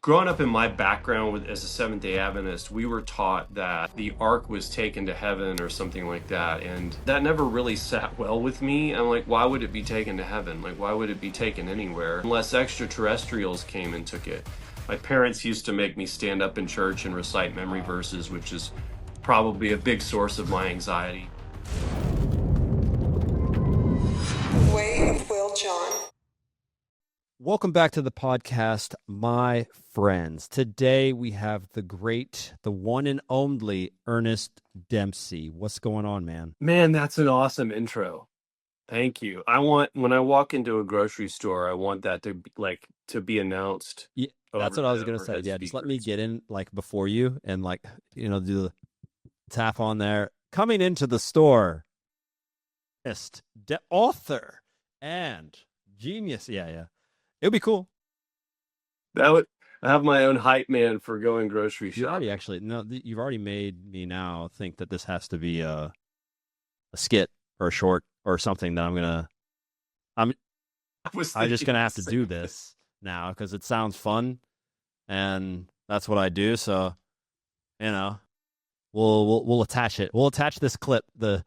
Growing up in my background as a Seventh-day Adventist, we were taught that the ark was taken to heaven or something like that. And that never really sat well with me. I'm like, why would it be taken to heaven? Like, why would it be taken anywhere unless extraterrestrials came and took it? My parents used to make me stand up in church and recite memory verses, which is probably a big source of my anxiety. Way of Will John. Welcome back to the podcast, my friends. Today we have the great, the one and only Ernest Dempsey. What's going on, man? Man, that's an awesome intro. Thank you. When I walk into a grocery store, I want that to be announced. Yeah, that's what I was going to say. Yeah, just let me get in before you and do the tap on there. Coming into the store, author and genius. Yeah. It would be cool. I have my own hype man for going grocery shopping. You've already made me now think that this has to be a skit or a short or something that I'm just gonna have to do this now because it sounds fun, and that's what I do. So, we'll attach it. We'll attach this clip, the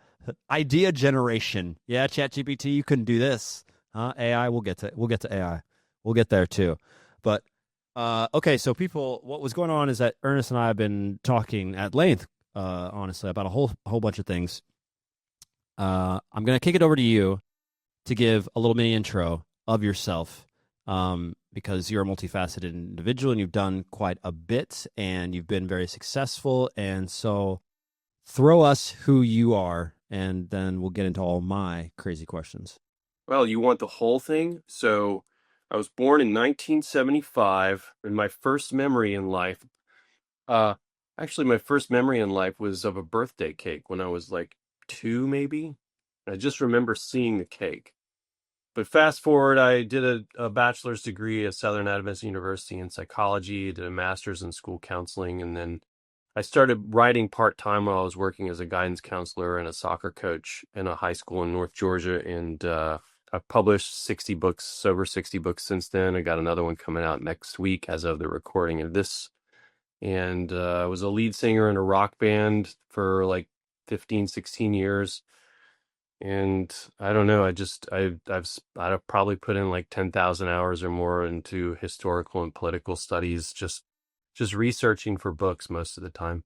idea generation. Yeah, ChatGPT, you couldn't do this, huh? AI, we'll get to AI. We'll get there too. But okay, so people, what was going on is that Ernest and I have been talking at length, honestly, about a whole bunch of things. I'm going to kick it over to you to give a little mini intro of yourself, because you're a multifaceted individual and you've done quite a bit and you've been very successful. And so throw us who you are, and then we'll get into all my crazy questions. Well, you want the whole thing? So I was born in 1975, and my first memory in life, my first memory in life was of a birthday cake when I was like 2, maybe. I just remember seeing the cake. But fast forward, I did a bachelor's degree at Southern Adventist University in psychology, did a master's in school counseling, and then I started writing part-time while I was working as a guidance counselor and a soccer coach in a high school in North Georgia, and I've published over 60 books since then. I got another one coming out next week as of the recording of this. And I was a lead singer in a rock band for like 15, 16 years. And I don't know, I've probably put in like 10,000 hours or more into historical and political studies, just researching for books most of the time.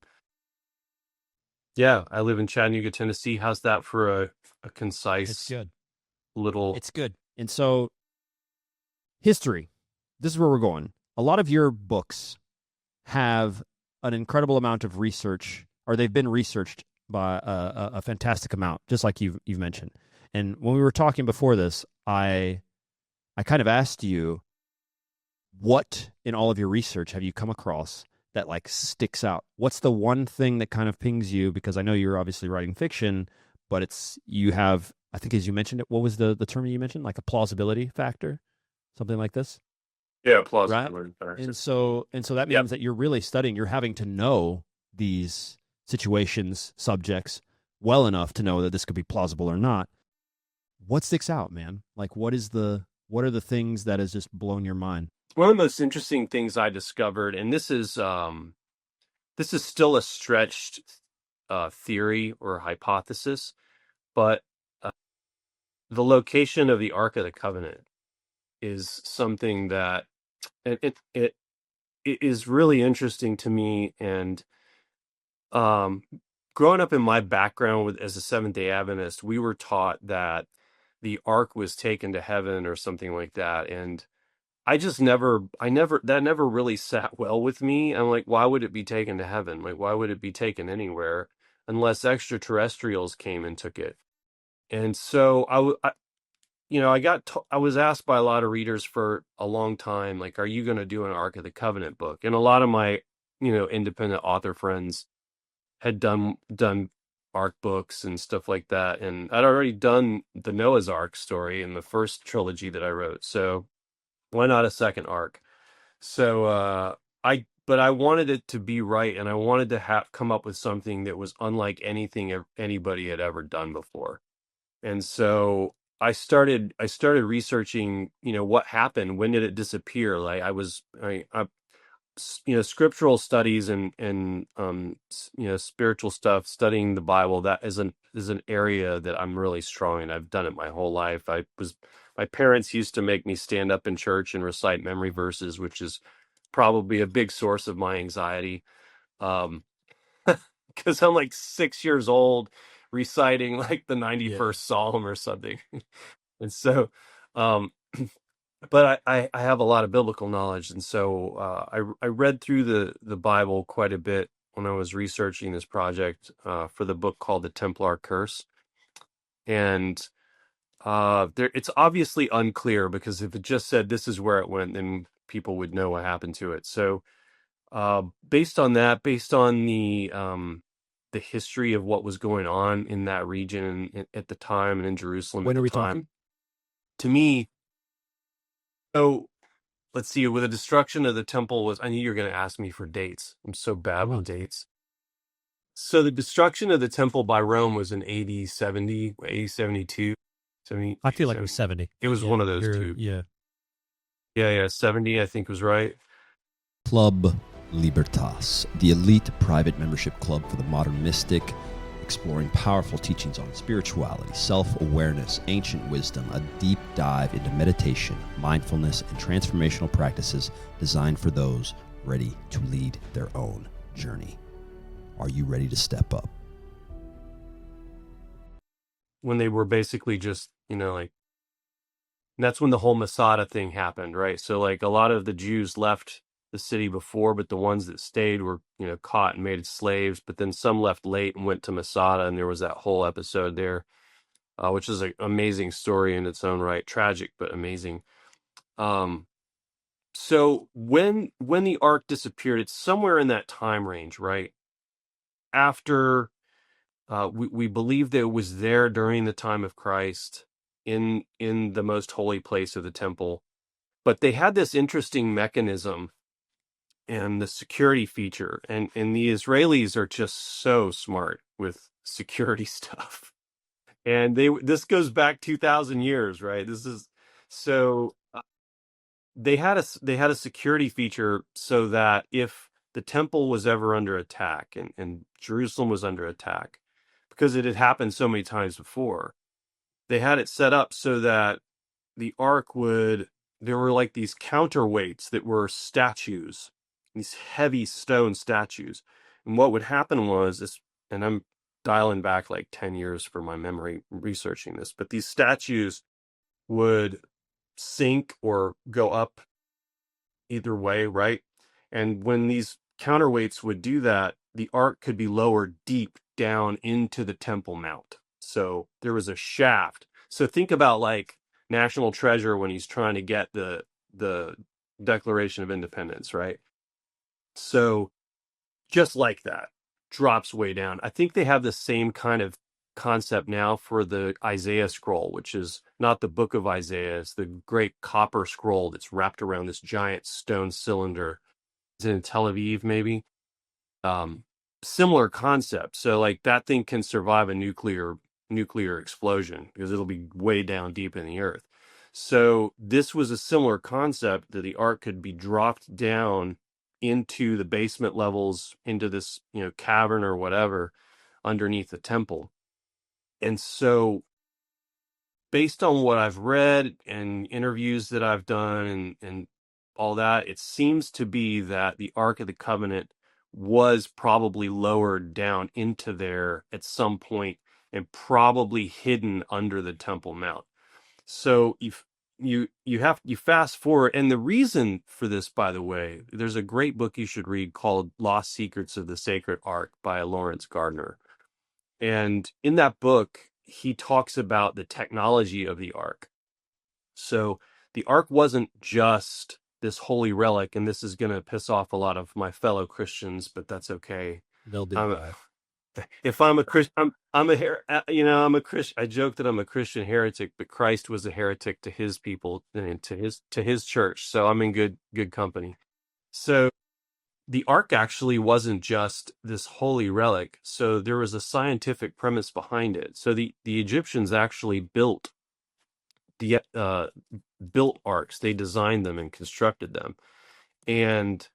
Yeah, I live in Chattanooga, Tennessee. How's that for a concise... It's good. It's good. And so history, this is where we're going. A lot of your books have an incredible amount of research, or they've been researched by a fantastic amount, just like you've mentioned. And when we were talking before this, I kind of asked you, what in all of your research have you come across that like sticks out? What's the one thing that kind of pings you? Because I know you're obviously writing fiction, but you have, I think, as you mentioned it, what was the term you mentioned? Like a plausibility factor, something like this? Yeah, plausibility factor. And so that means that you're really studying, you're having to know these situations, subjects, well enough to know that this could be plausible or not. What sticks out, man? Like, what are the things that has just blown your mind? One of the most interesting things I discovered, and this is still a stretched theory or hypothesis, but the location of the Ark of the Covenant is something that it is really interesting to me. And growing up in my background as a Seventh-day Adventist, we were taught that the Ark was taken to heaven or something like that, and that never really sat well with me. I'm like, why would it be taken to heaven? Like, why would it be taken anywhere unless extraterrestrials came and took it? And so I was asked by a lot of readers for a long time, like, are you going to do an Ark of the Covenant book? And a lot of my, independent author friends had done Ark books and stuff like that. And I'd already done the Noah's Ark story in the first trilogy that I wrote. So why not a second Ark? So but I wanted it to be right, and I wanted to come up with something that was unlike anything anybody had ever done before. And so I started researching, what happened, when did it disappear? Like scriptural studies and spiritual stuff, studying the Bible, that is an area that I'm really strong in. I've done it my whole life. My parents used to make me stand up in church and recite memory verses, which is probably a big source of my anxiety. Um, because I'm like 6 years old reciting like the 91st Psalm or something. And so, um, but I have a lot of biblical knowledge. And so I read through the Bible quite a bit when I was researching this project for the book called The Templar Curse. And it's obviously unclear, because if it just said this is where it went, then people would know what happened to it. So based on that, based on the history of what was going on in that region at the time and in Jerusalem When at are the we time, talking? to me, so let's see, with the destruction of the temple was, I knew you were going to ask me for dates. I'm so bad with dates. So the destruction of the temple by Rome was in AD 70, AD 72, 70, I feel like it was 70. 70. It was one of those two. Yeah. Yeah, 70, I think was right. Club Libertas, the elite private membership club for the modern mystic, exploring powerful teachings on spirituality, self-awareness, ancient wisdom, a deep dive into meditation, mindfulness, and transformational practices designed for those ready to lead their own journey. Are you ready to step up? When they were basically just, like, and that's when the whole Masada thing happened, right? So like a lot of the Jews left the city before, but the ones that stayed were, caught and made slaves. But then some left late and went to Masada, and there was that whole episode there, which is an amazing story in its own right, tragic but amazing. So when the Ark disappeared, it's somewhere in that time range, right? After we believe that it was there during the time of Christ in the most holy place of the temple. But they had this interesting mechanism and the security feature, and the Israelis are just so smart with security stuff. And this goes back 2,000 years, right? This is so they had a security feature so that if the temple was ever under attack and Jerusalem was under attack, because it had happened so many times before, they had it set up so that the ark there were like these counterweights that were statues, these heavy stone statues. And what would happen was this, and I'm dialing back like 10 years for my memory researching this, but these statues would sink or go up either way, right? And when these counterweights would do that, the ark could be lowered deep down into the Temple Mount. So there was a shaft. So think about like National Treasure when he's trying to get the Declaration of Independence, right? So just like that, drops way down. I think they have the same kind of concept now for the Isaiah scroll, which is not the book of Isaiah. It's the great copper scroll that's wrapped around this giant stone cylinder. Is it in Tel Aviv, maybe? Similar concept. So like that thing can survive a nuclear explosion because it'll be way down deep in the earth. So this was a similar concept, that the ark could be dropped down into the basement levels, into this, cavern or whatever underneath the temple. And so based on what I've read and interviews that I've done and all that, it seems to be that the Ark of the Covenant was probably lowered down into there at some point and probably hidden under the Temple Mount. So if you fast forward, and the reason for this, by the way, there's a great book you should read called Lost Secrets of the Sacred Ark by Lawrence Gardner. And in that book, he talks about the technology of the Ark. So the Ark wasn't just this holy relic, and this is going to piss off a lot of my fellow Christians, but that's okay. They'll do that. If I'm a Christian, I'm a Christian. I joke that I'm a Christian heretic, but Christ was a heretic to his people and to his church. So I'm in good company. So the Ark actually wasn't just this holy relic. So there was a scientific premise behind it. So the Egyptians actually built arks. They designed them and constructed them. And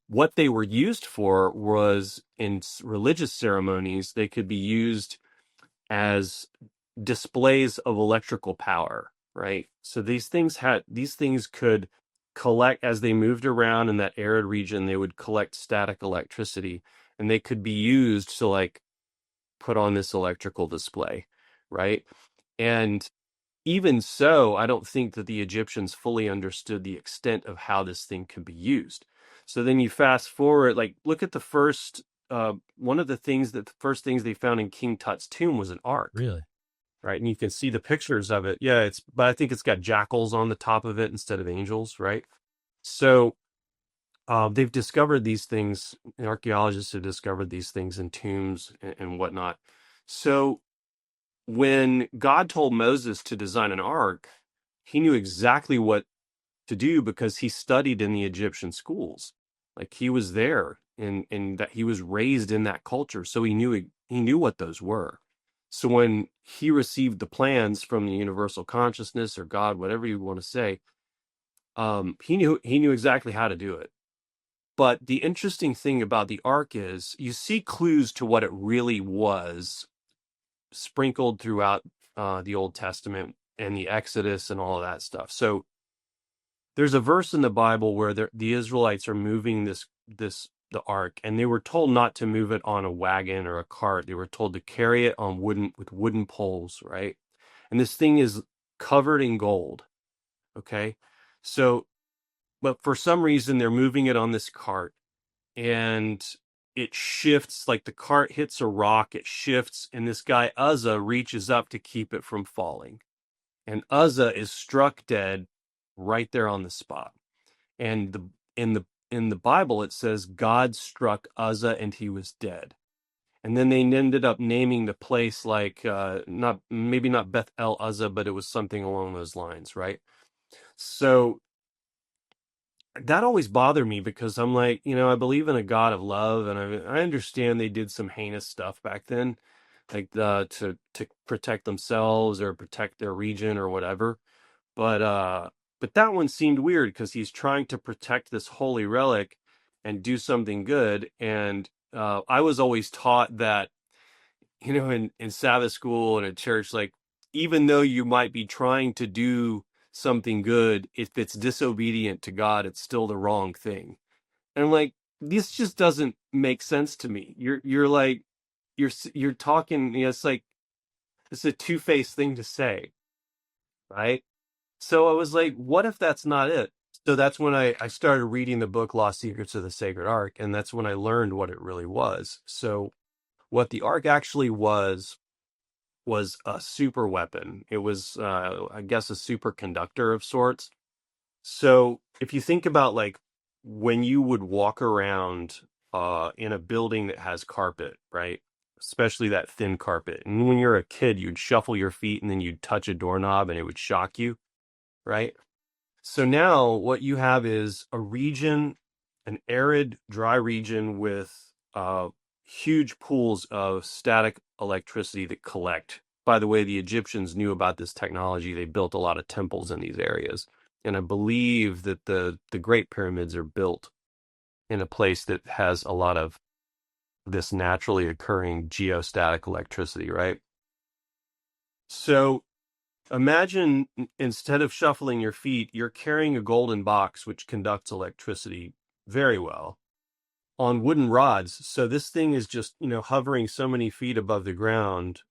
what they were used for was in religious ceremonies. They could be used as displays of electrical power, right? So these things could collect as they moved around in that arid region. They would collect static electricity, and they could be used to like put on this electrical display, right? And even so, I don't think that the Egyptians fully understood the extent of how this thing could be used. So then you fast forward, like look at the first one of the first things they found in King Tut's tomb was an ark, Really? right? And you can see the pictures of it. Yeah, but I think it's got jackals on the top of it instead of angels, right? So they've discovered these things. Archaeologists have discovered these things in tombs and whatnot. So when God told Moses to design an ark, he knew exactly what to do because he studied in the Egyptian schools. Like he was there and that he was raised in that culture. So he knew what those were. So when he received the plans from the universal consciousness or God, whatever you want to say, he knew exactly how to do it. But the interesting thing about the ark is you see clues to what it really was sprinkled throughout the Old Testament and the Exodus and all of that stuff. So there's a verse in the Bible where the Israelites are moving the ark, and they were told not to move it on a wagon or a cart. They were told to carry it on wooden poles, right? And this thing is covered in gold. Okay, so but for some reason they're moving it on this cart, and it shifts, like the cart hits a rock, it shifts, and this guy Uzzah reaches up to keep it from falling. And Uzzah is struck dead right there on the spot. And in the Bible it says God struck Uzzah and he was dead. And then they ended up naming the place like not Beth El Uzzah, but it was something along those lines, right? So that always bothered me because I'm like, I believe in a God of love, and I understand they did some heinous stuff back then, like to protect themselves or protect their region or whatever. But that one seemed weird because he's trying to protect this holy relic and do something good. And I was always taught that, in Sabbath school and at church, like even though you might be trying to do something good, if it's disobedient to God, it's still the wrong thing. And I'm like, this just doesn't make sense to me. You're like you're talking. It's like it's a two-faced thing to say, right? So I was like, what if that's not it? So that's when I started reading the book Lost Secrets of the Sacred Ark, and that's when I learned what it really was. So what the Ark actually was a super weapon. It was, I guess, a superconductor of sorts. So if you think about like when you would walk around in a building that has carpet, right? Especially that thin carpet. And when you're a kid, you'd shuffle your feet and then you'd touch a doorknob and it would shock you, right? So now what you have is a region, an arid, dry region with huge pools of static electricity that collect. By the way, the Egyptians knew about this technology. They built a lot of temples in these areas. And I believe that the Great Pyramids are built in a place that has a lot of this naturally occurring geostatic electricity, right? So imagine instead of shuffling your feet, you're carrying a golden box which conducts electricity very well on wooden rods. So this thing is just, hovering so many feet above the ground,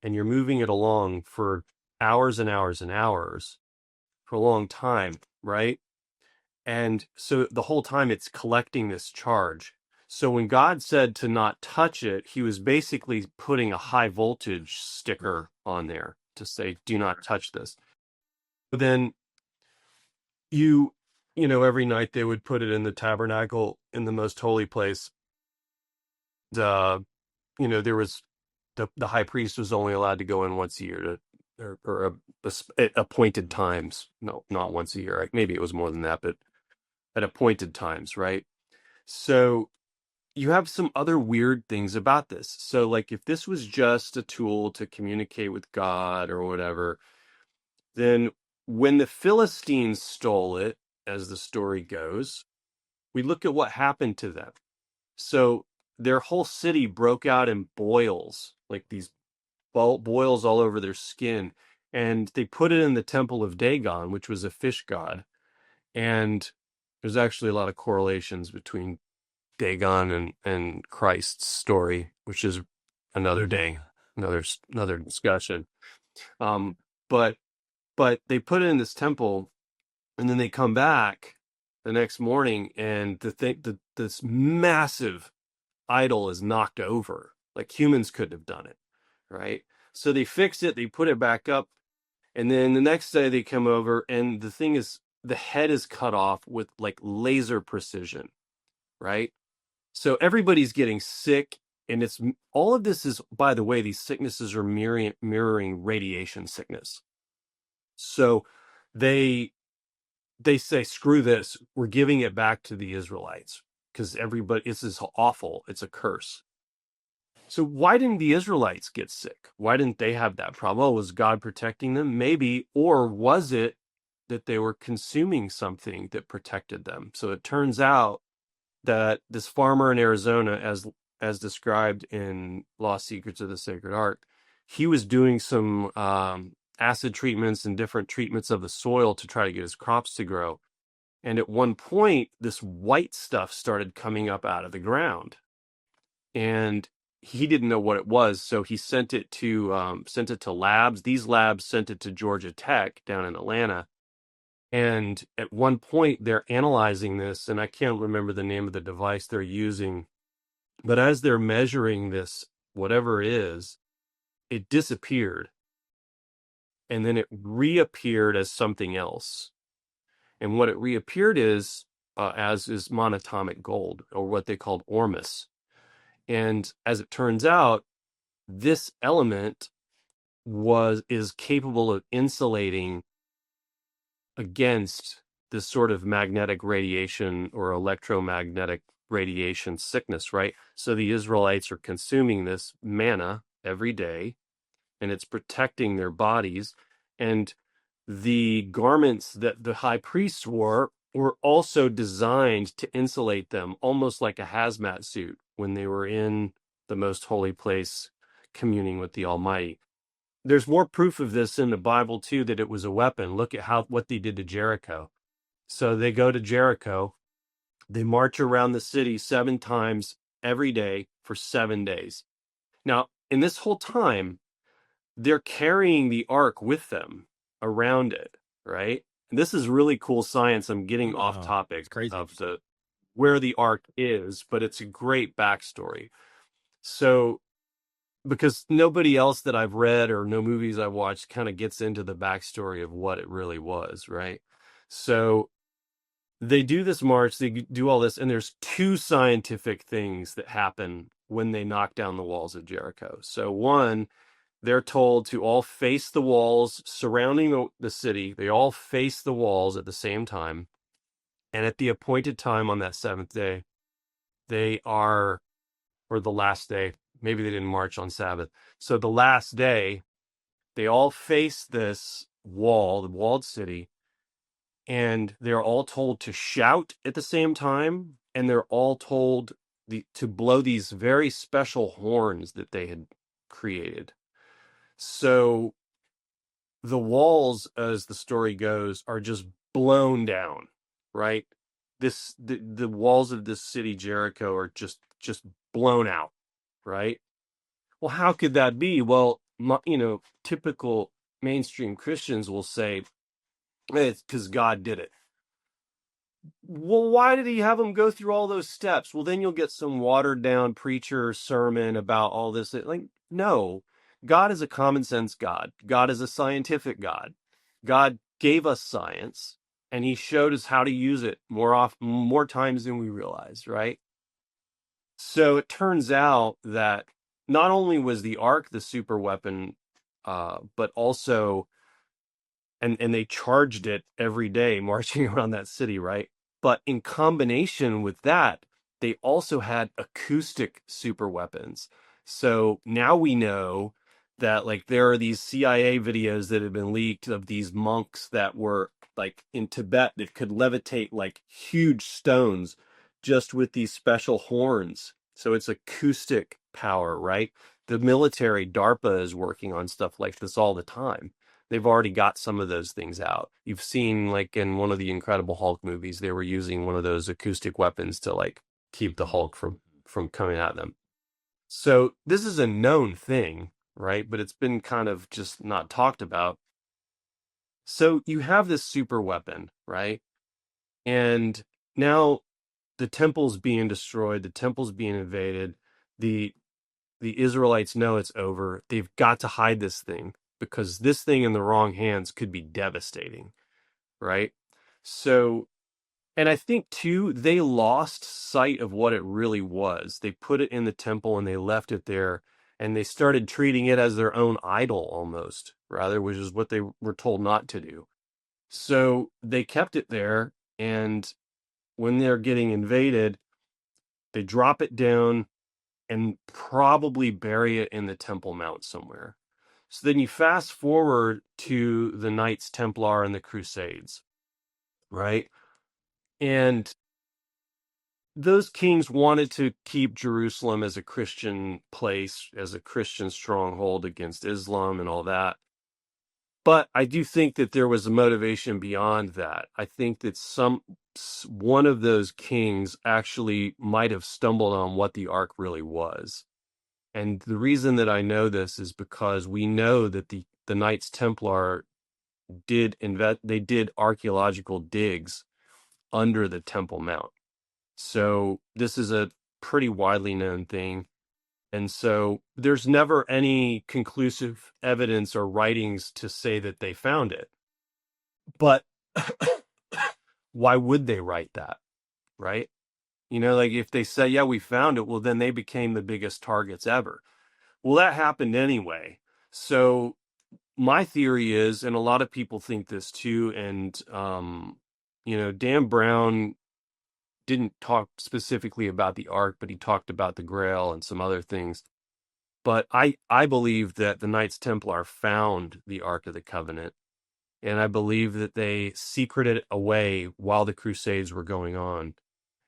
and you're moving it along for hours and hours and hours for a long time, right? And so the whole time it's collecting this charge. So when God said to not touch it, he was basically putting a high voltage sticker on there to say, do not touch this. But then you, every night they would put it in the tabernacle in the most holy place. The, there was the high priest was only allowed to go in once a year at appointed times. No, not once a year. Maybe it was more than that, but at appointed times, right? So you have some other weird things about this. So like if this was just a tool to communicate with God or whatever, then when the Philistines stole it, as the story goes, we look at what happened to them. So their whole city broke out in boils, like these boils all over their skin. And they put it in the temple of Dagon, which was a fish god. And there's actually a lot of correlations between Dagon and Christ's story, which is another day, another discussion. Um, but they put it in this temple, and then they come back the next morning, and this massive idol is knocked over. Like humans couldn't have done it, right? So they fixed it, they put it back up, and then the next day they come over, and the thing is, the head is cut off with like laser precision, right? So everybody's getting sick, and it's all of this is, by the way, these sicknesses are mirroring radiation sickness. So they say, screw this, we're giving it back to the Israelites because everybody, this is awful, it's a curse. So why didn't the Israelites get sick? Why didn't they have that problem? Oh, was God protecting them? Maybe. Or was it that they were consuming something that protected them? So it turns out that this farmer in Arizona, as described in Lost Secrets of the Sacred Art, he was doing some acid treatments and different treatments of the soil to try to get his crops to grow. And at one point, this white stuff started coming up out of the ground, and he didn't know what it was, so he sent it to labs. These labs sent it to Georgia Tech down in Atlanta. And at one point, they're analyzing this, and I can't remember the name of the device they're using, but as they're measuring this, whatever it is, it disappeared. And then it reappeared as something else. And what it reappeared is monatomic gold, or what they called ormus. And as it turns out, this element is capable of insulating against this sort of magnetic radiation or electromagnetic radiation sickness, right? So the Israelites are consuming this manna every day, and it's protecting their bodies. And the garments that the high priests wore were also designed to insulate them, almost like a hazmat suit when they were in the most holy place communing with the Almighty. There's more proof of this in the Bible too, that it was a weapon. Look at what they did to Jericho. So they go to Jericho, they march around the city 7 times every day for 7 days. Now, in this whole time, they're carrying the ark with them around it, right? And this is really cool science. I'm getting off topic of where the ark is, but it's a great backstory. So, because nobody else that I've read or no movies I've watched kind of gets into the backstory of what it really was, right? So they do this march, they do all this, and there's 2 scientific things that happen when they knock down the walls of Jericho. So one, they're told to all face the walls surrounding the city. They all face the walls at the same time. And at the appointed time on that 7th day, or the last day, maybe they didn't march on Sabbath. So the last day, they all face this wall, the walled city, and they're all told to shout at the same time, and they're all told to blow these very special horns that they had created. So the walls, as the story goes, are just blown down, right? The walls of this city, Jericho, are just blown out, right? Well, how could that be? Well, typical mainstream Christians will say, it's because God did it. Well, why did he have them go through all those steps? Well, then you'll get some watered down preacher sermon about all this. Like, no, God is a common sense God. God is a scientific God. God gave us science, and he showed us how to use it more times than we realized, right? So it turns out that not only was the Ark the super weapon, but also, and they charged it every day marching around that city, right? But in combination with that, they also had acoustic super weapons. So now we know that, like, there are these CIA videos that have been leaked of these monks that were like in Tibet that could levitate like huge stones just with these special horns. So it's acoustic power, right? The military, DARPA, is working on stuff like this all the time. They've already got some of those things out. You've seen, like in one of the Incredible Hulk movies, they were using one of those acoustic weapons to like keep the Hulk from coming at them. So this is a known thing, right? But it's been kind of just not talked about. So you have this super weapon, right? And now the temple's being destroyed, the temple's being invaded, the the Israelites know it's over. They've got to hide this thing because this thing in the wrong hands could be devastating, right? So, and I think too, they lost sight of what it really was. They put it in the temple and they left it there, and they started treating it as their own idol almost, rather, which is what they were told not to do. So they kept it there, and when they're getting invaded, they drop it down and probably bury it in the Temple Mount somewhere. So then you fast forward to the Knights Templar and the Crusades, right? And those kings wanted to keep Jerusalem as a Christian place, as a Christian stronghold against Islam and all that. But I do think that there was a motivation beyond that. I think that one of those kings actually might have stumbled on what the Ark really was. And the reason that I know this is because we know that the Knights Templar they did archaeological digs under the Temple Mount. So this is a pretty widely known thing. And so there's never any conclusive evidence or writings to say that they found it. But why would they write that? Right? You know, like if they say, yeah, we found it, well, then they became the biggest targets ever. Well, that happened anyway. So my theory is, and a lot of people think this too, and Dan Brown didn't talk specifically about the Ark, but he talked about the Grail and some other things. But I believe that the Knights Templar found the Ark of the Covenant, and I believe that they secreted it away while the Crusades were going on,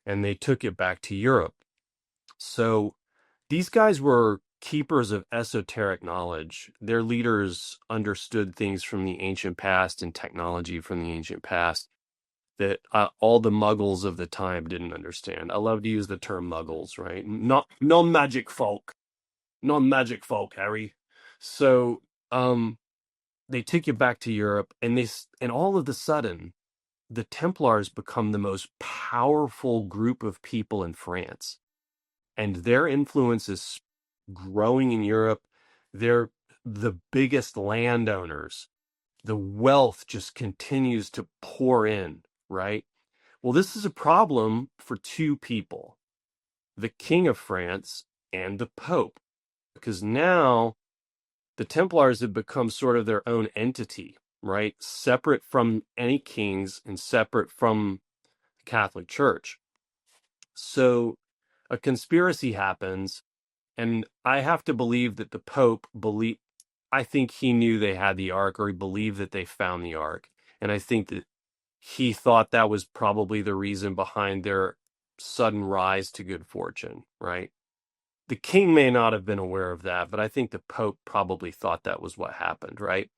and they took it back to Europe. So these guys were keepers of esoteric knowledge. Their leaders understood things from the ancient past and technology from the ancient past that all the muggles of the time didn't understand. I love to use the term muggles, right? Not non-magic folk. Non-magic folk, Harry. So they take you back to Europe, and and all of a sudden the Templars become the most powerful group of people in France, and their influence is growing in Europe. They're the biggest landowners. The wealth just continues to pour in, right? Well, this is a problem for two people, the King of France and the Pope, because now the Templars have become sort of their own entity, right? Separate from any kings and separate from the Catholic Church. So a conspiracy happens, and I have to believe that the Pope I think he knew they had the Ark, or he believed that they found the Ark. And I think that he thought that was probably the reason behind their sudden rise to good fortune, right? The king may not have been aware of that, but I think the Pope probably thought that was what happened, right?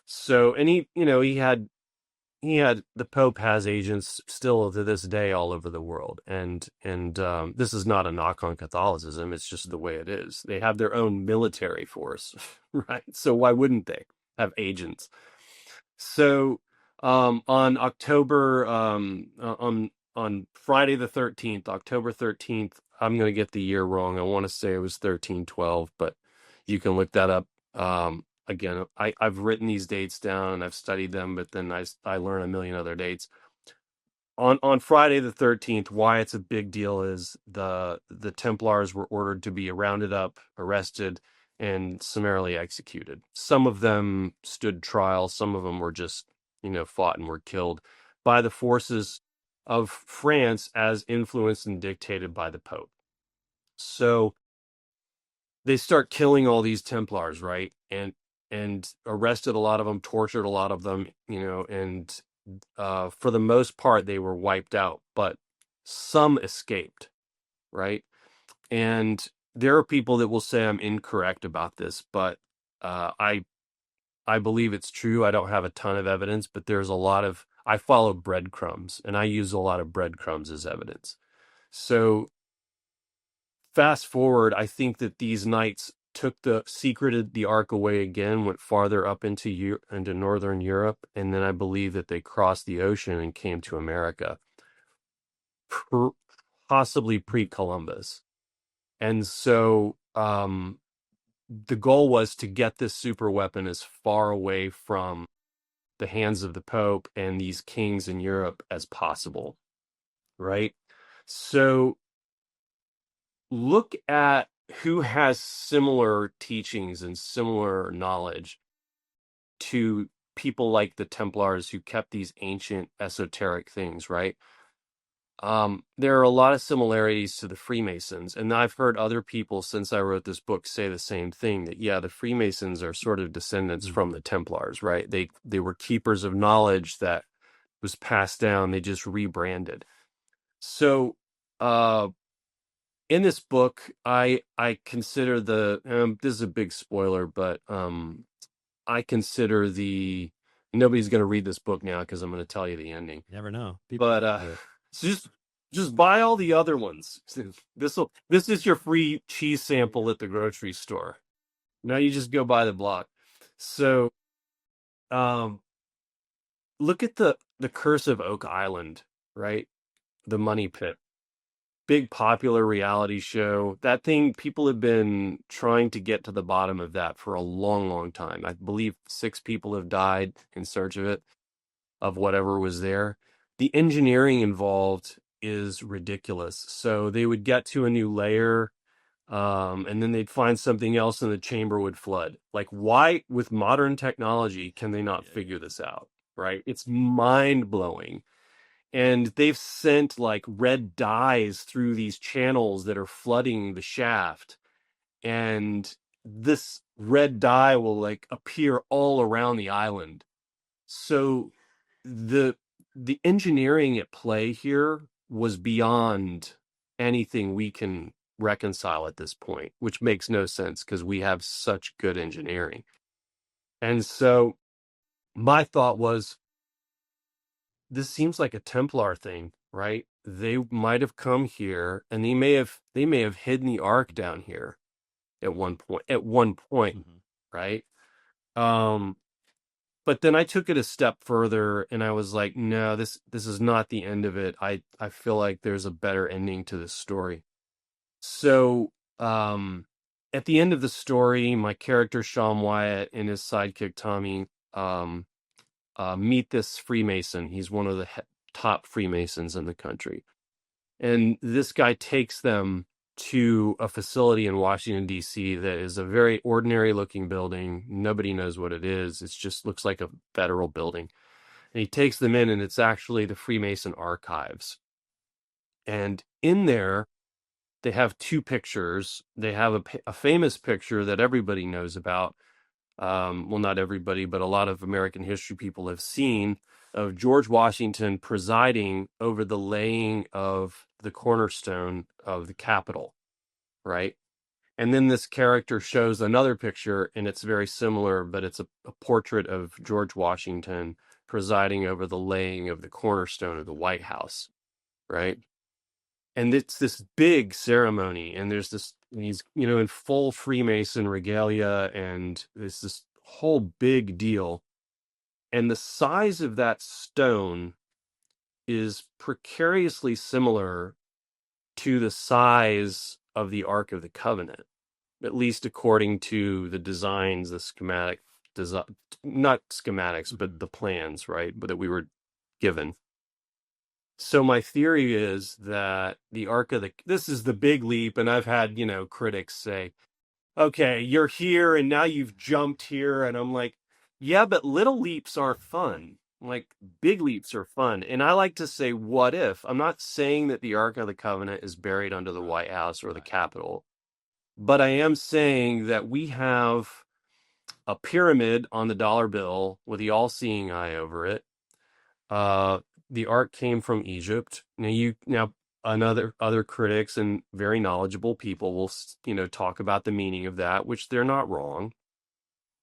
So, and the Pope has agents still to this day all over the world, and this is not a knock on Catholicism. It's just the way it is. They have their own military force, right? So why wouldn't they have agents? So on October on Friday the 13th, October 13th, I'm going to get the year wrong. I want to say it was 1312, but you can look that up. Again, I've written these dates down and I've studied them, but then I learn a million other dates. On Friday the 13th, why it's a big deal is the Templars were ordered to be rounded up, arrested, and summarily executed. Some of them stood trial. Some of them were just, fought and were killed by the forces of France as influenced and dictated by the Pope. So they start killing all these Templars, right? And arrested a lot of them, tortured a lot of them, and for the most part, they were wiped out. But some escaped, right? And there are people that will say I'm incorrect about this, but I believe it's true. I don't have a ton of evidence, but there's a lot of, I follow breadcrumbs, and I use a lot of breadcrumbs as evidence. So fast forward, I think that these knights secreted the ark away again, went farther up into northern Europe, and then I believe that they crossed the ocean and came to America, per, possibly pre-Columbus. And so the goal was to get this super weapon as far away from the hands of the Pope and these kings in Europe as possible, right? So look at who has similar teachings and similar knowledge to people like the Templars who kept these ancient esoteric things, right? There are a lot of similarities to the Freemasons, and I've heard other people since I wrote this book say the same thing, that yeah, the Freemasons are sort of descendants from the Templars, right? They were keepers of knowledge that was passed down. They just rebranded. So in this book, I consider this is a big spoiler, but I consider nobody's going to read this book now because I'm going to tell you the ending. You never know. But so just buy all the other ones. This is your free cheese sample at the grocery store. Now you just go buy the block. So look at the Curse of Oak Island, right? The Money Pit. Big popular reality show. That thing, people have been trying to get to the bottom of that for a long, long time. I believe 6 people have died in search of it, of whatever was there. The engineering involved is ridiculous. So they would get to a new layer, and then they'd find something else and the chamber would flood. Like, why, with modern technology, can they not figure this out? Right? It's mind-blowing. And they've sent like red dyes through these channels that are flooding the shaft. And this red dye will like appear all around the island. So the engineering at play here was beyond anything we can reconcile at this point, which makes no sense because we have such good engineering. And so my thought was, this seems like a Templar thing, right? They might have come here and they may have hidden the ark down here at one point, right? But then I took it a step further and I was like, no, this is not the end of it. I feel like there's a better ending to this story. So at the end of the story, my character Sean Wyatt and his sidekick Tommy meet this Freemason. He's one of the top Freemasons in the country. And this guy takes them to a facility in Washington, D.C. that is a very ordinary looking building. Nobody knows what it is. It just looks like a federal building. And he takes them in, and it's actually the Freemason archives. And in there, they have 2 pictures. They have a famous picture that everybody knows about. Well, not everybody, but a lot of American history people have seen, of George Washington presiding over the laying of the cornerstone of the Capitol, right? And then this character shows another picture, and it's very similar, but it's a portrait of George Washington presiding over the laying of the cornerstone of the White House, right? And it's this big ceremony, and there's he's in full Freemason regalia, and it's this whole big deal. And the size of that stone is precariously similar to the size of the Ark of the Covenant, at least according to the designs, the schematic design, not schematics, but the plans, right? But that we were given. So my theory is that this is the big leap, and I've had, critics say, okay, you're here and now you've jumped here. And I'm like, yeah, but little leaps are fun. Like, big leaps are fun. And I like to say, what if? I'm not saying that the Ark of the Covenant is buried under the White House or the Capitol, but I am saying that we have a pyramid on the dollar bill with the all-seeing eye over it. The Ark came from Egypt. Now another other critics and very knowledgeable people will talk about the meaning of that, which they're not wrong.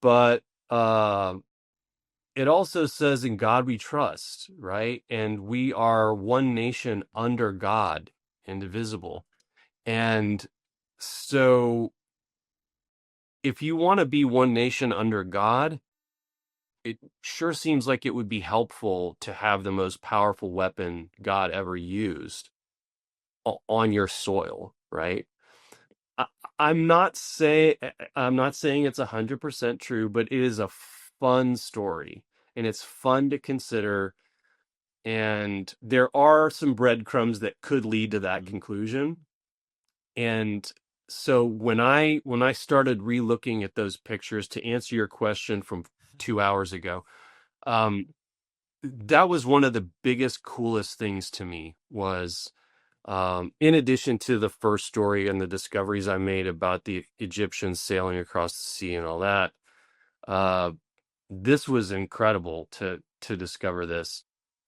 But it also says, in God we trust, right? And we are one nation under God, indivisible. And so if you want to be one nation under God, it sure seems like it would be helpful to have the most powerful weapon God ever used on your soil, right? I, I'm not saying it's 100% true, but it is a fun story and it's fun to consider. And there are some breadcrumbs that could lead to that conclusion. And so when I started relooking at those pictures to answer your question from 2 hours ago, um, that was one of the biggest, coolest things to me was, in addition to the first story and the discoveries I made about the Egyptians sailing across the sea and all that, uh, this was incredible to discover this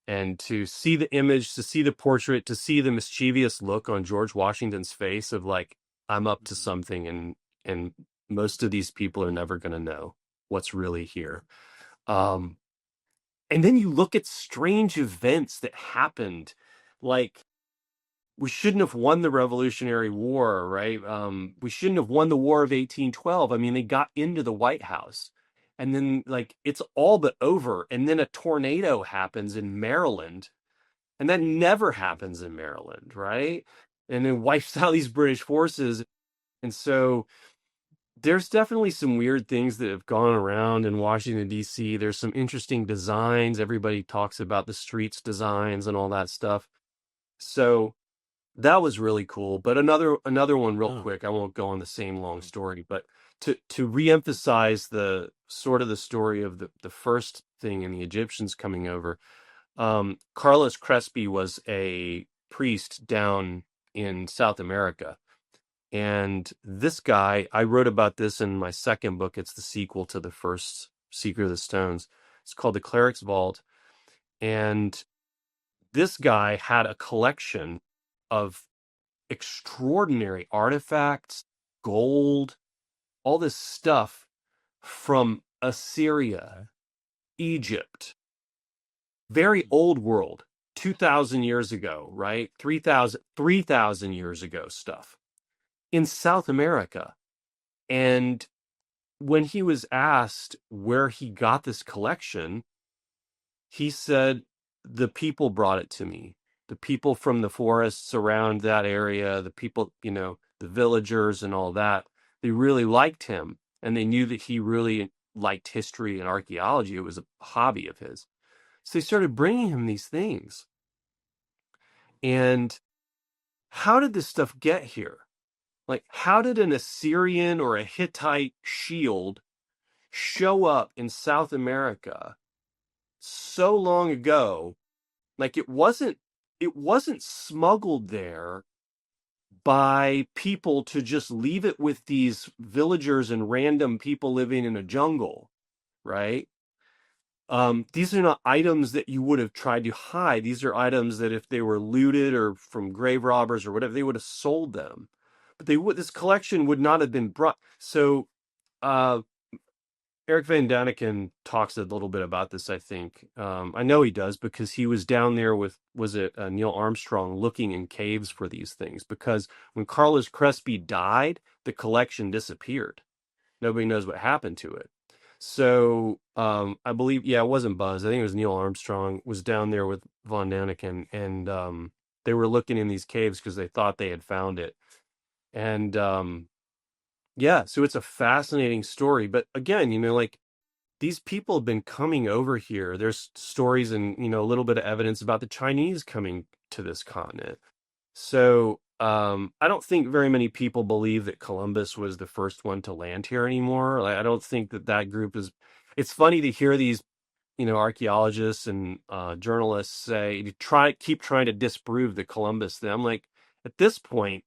and to see the image, to see the portrait, to see the mischievous look on George Washington's face of like, I'm up to something, and most of these people are never going to know what's really here. Um, and then you look at strange events that happened, like we shouldn't have won the Revolutionary War, right? We shouldn't have won the War of 1812. I mean, they got into the White House, and then like it's all but over, and then a tornado happens in Maryland, and that never happens in Maryland, right? And it wipes out these British forces, and so there's definitely some weird things that have gone around in Washington, D.C. There's some interesting designs. Everybody talks about the streets designs and all that stuff. So that was really cool. But another one real Oh. quick. I won't go on the same long story, but to reemphasize the sort of the story of the first thing and the Egyptians coming over. Carlos Crespi was a priest down in South America. And this guy, I wrote about this in my second book. It's the sequel to the first, Seeker of the Stones. It's called The Cleric's Vault. And this guy had a collection of extraordinary artifacts, gold, all this stuff from Assyria, Egypt, very old world, 2,000 years ago, right? 3,000 years ago stuff in South America. And when he was asked where he got this collection, he said, the people brought it to me. The people from the forests around that area, the people, the villagers and all that, they really liked him. And they knew that he really liked history and archaeology. It was a hobby of his. So they started bringing him these things. And how did this stuff get here? Like, how did an Assyrian or a Hittite shield show up in South America so long ago? Like it wasn't smuggled there by people to just leave it with these villagers and random people living in a jungle, right? These are not items that you would have tried to hide. These are items that if they were looted or from grave robbers or whatever, they would have sold them. But this collection would not have been brought. So uh Eric Van Daniken talks a little bit about this, I think. I know he does because he was down there with, was it Neil Armstrong, looking in caves for these things. Because when Carlos Crespi died, the collection disappeared. Nobody knows what happened to it. So I believe, yeah, it wasn't Buzz. I think it was Neil Armstrong was down there with Von Daniken, and they were looking in these caves because they thought they had found it. And yeah, so it's a fascinating story. But again, like these people have been coming over here. There's stories and, a little bit of evidence about the Chinese coming to this continent. So I don't think very many people believe that Columbus was the first one to land here anymore. Like, I don't think that group is. It's funny to hear these, archaeologists and journalists say keep trying to disprove the Columbus thing. I'm like, at this point,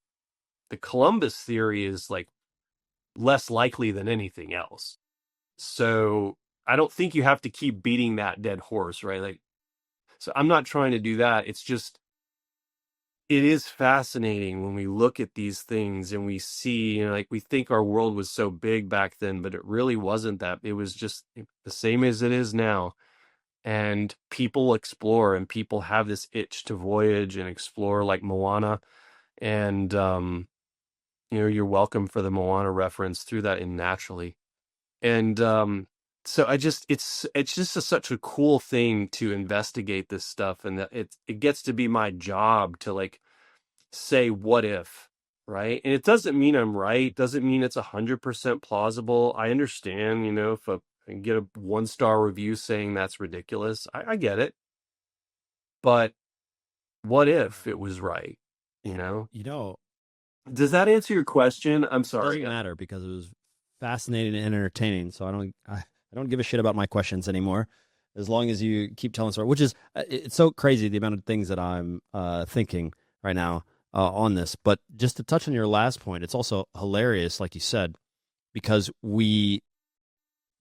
the Columbus theory is like less likely than anything else. So I don't think you have to keep beating that dead horse, right? Like, so I'm not trying to do that. It's just, it is fascinating when we look at these things and we see, like we think our world was so big back then, but it really wasn't that. It was just the same as it is now. And people explore and people have this itch to voyage and explore, like Moana. And, you're welcome for the Moana reference, through that in naturally. And, so it's just such a cool thing to investigate this stuff, and that it gets to be my job to like say what if, right? And it doesn't mean I'm right, doesn't mean it's 100% plausible. I understand, if I can get a 1-star review saying that's ridiculous, I get it. But what if it was right? you know You know, does that answer your question? I'm it doesn't sorry. matter because it was fascinating and entertaining. So I don't give a shit about my questions anymore, as long as you keep telling story. Which is it's so crazy the amount of things that I'm thinking right now on this. But just to touch on your last point, it's also hilarious, like you said, because we,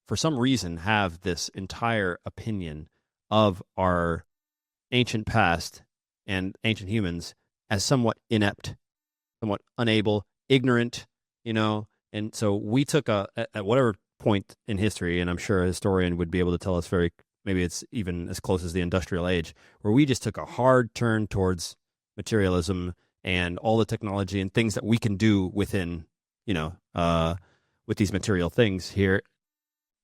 for some reason, have this entire opinion of our ancient past and ancient humans as somewhat inept, somewhat unable, ignorant, And so we took at whatever point in history, and I'm sure a historian would be able to tell us maybe it's even as close as the industrial age, where we just took a hard turn towards materialism and all the technology and things that we can do within, with these material things here,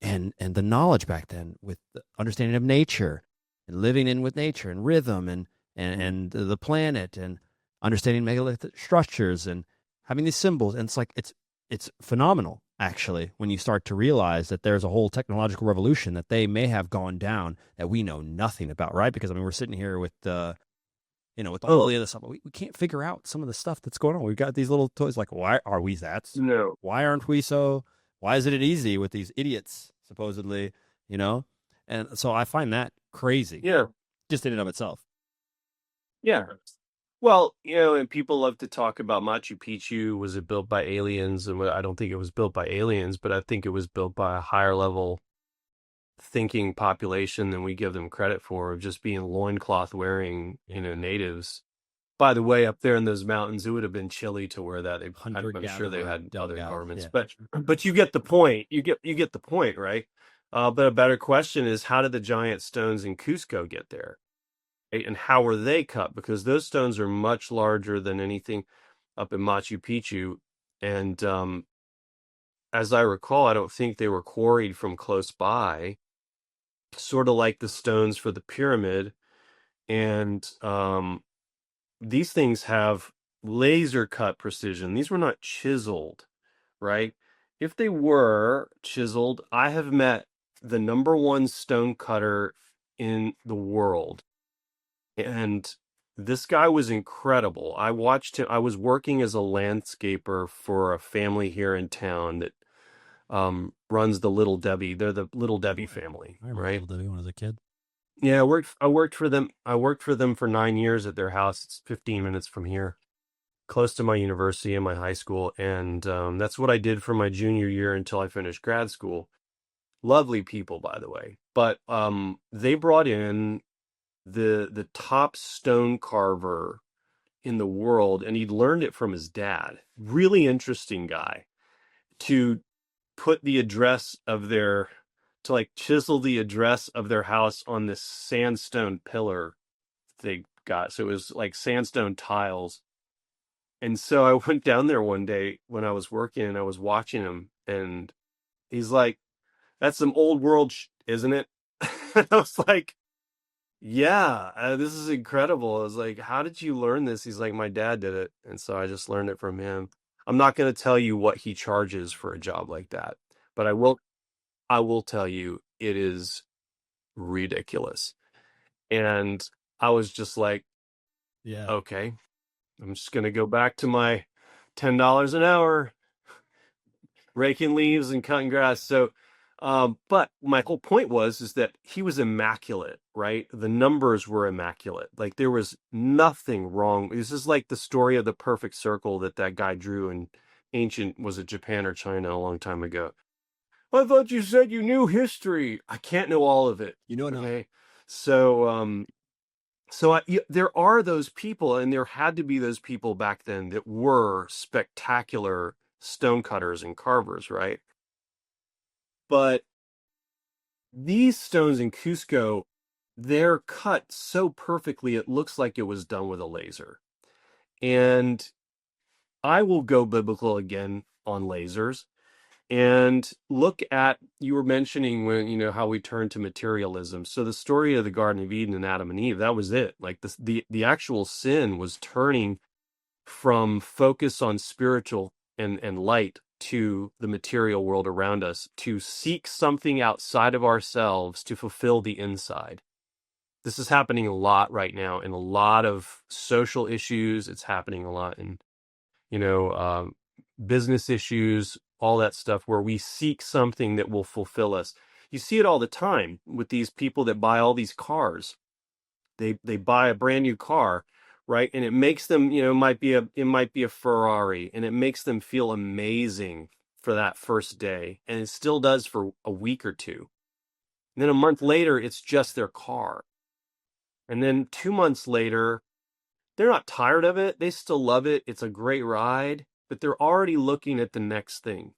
and the knowledge back then with the understanding of nature and living in with nature and rhythm and the planet and understanding megalithic structures and having these symbols. And it's phenomenal, actually, when you start to realize that there's a whole technological revolution that they may have gone down that we know nothing about, right? Because, I mean, we're sitting here with with all the other stuff. We can't figure out some of the stuff that's going on. We've got these little toys like, why are we that? No. Why aren't we so? Why isn't it easy with these idiots, supposedly, And so I find that crazy. Yeah. Just in and of itself. Yeah. Well, and people love to talk about Machu Picchu. Was it built by aliens? And I don't think it was built by aliens, but I think it was built by a higher level thinking population than we give them credit for, of just being loincloth wearing, natives. By the way, up there in those mountains, it would have been chilly to wear that. I'm sure they had other garments, yeah. but you get the point. You get the point, right? But a better question is, how did the giant stones in Cusco get there? Right? And how were they cut? Because those stones are much larger than anything up in Machu Picchu. And as I recall, I don't think they were quarried from close by, sort of like the stones for the pyramid. And these things have laser cut precision. These were not chiseled, right? If they were chiseled, I have met the number one stone cutter in the world. And this guy was incredible. I watched him. I was working as a landscaper for a family here in town that runs the Little Debbie. They're the Little Debbie family, I remember right? Little Debbie when I was a kid. Yeah, I worked for them. I worked for them for 9 years at their house. It's 15 minutes from here, close to my university and my high school. And that's what I did for my junior year until I finished grad school. Lovely people, by the way. But they brought in the top stone carver in the world, and he'd learned it from his dad. Really interesting guy, to put the address of their to like chisel the address of their house on this sandstone pillar they got. So it was like sandstone tiles. And so I went down there one day when I was working, and I was watching him, and he's like, "That's some old world isn't it?" And I was like, "Yeah, this is incredible." I was like, "How did you learn this?" He's like, "My dad did it." And so I just learned it from him. I'm not going to tell you what he charges for a job like that, but I will tell you it is ridiculous. And I was just like, Yeah. okay, I'm just going to go back to my $10 an hour raking leaves and cutting grass. So, but my whole point is that he was immaculate, right? The numbers were immaculate. Like there was nothing wrong. This is like the story of the perfect circle that guy drew in was it Japan or China a long time ago. I thought you said you knew history. I can't know all of it. No. Okay. So, So there are those people, and there had to be those people back then that were spectacular stonecutters and carvers, right? But these stones in Cusco, they're cut so perfectly, it looks like it was done with a laser. And I will go biblical again on lasers and look at, you were mentioning when, how we turn to materialism. So the story of the Garden of Eden and Adam and Eve, that was it. Like the actual sin was turning from focus on spiritual and light to the material world around us, to seek something outside of ourselves to fulfill the inside. This is happening a lot right now in a lot of social issues. It's happening a lot in, you know, um, business issues, all that stuff, where we seek something that will fulfill us. You see it all the time with these people that buy all these cars. They buy a brand new car, right? And it makes them, it might be a Ferrari, and it makes them feel amazing for that first day, and it still does for a week or two. And then a month later, it's just their car. And then 2 months later, they're not tired of it. They still love it. It's a great ride, but they're already looking at the next thing,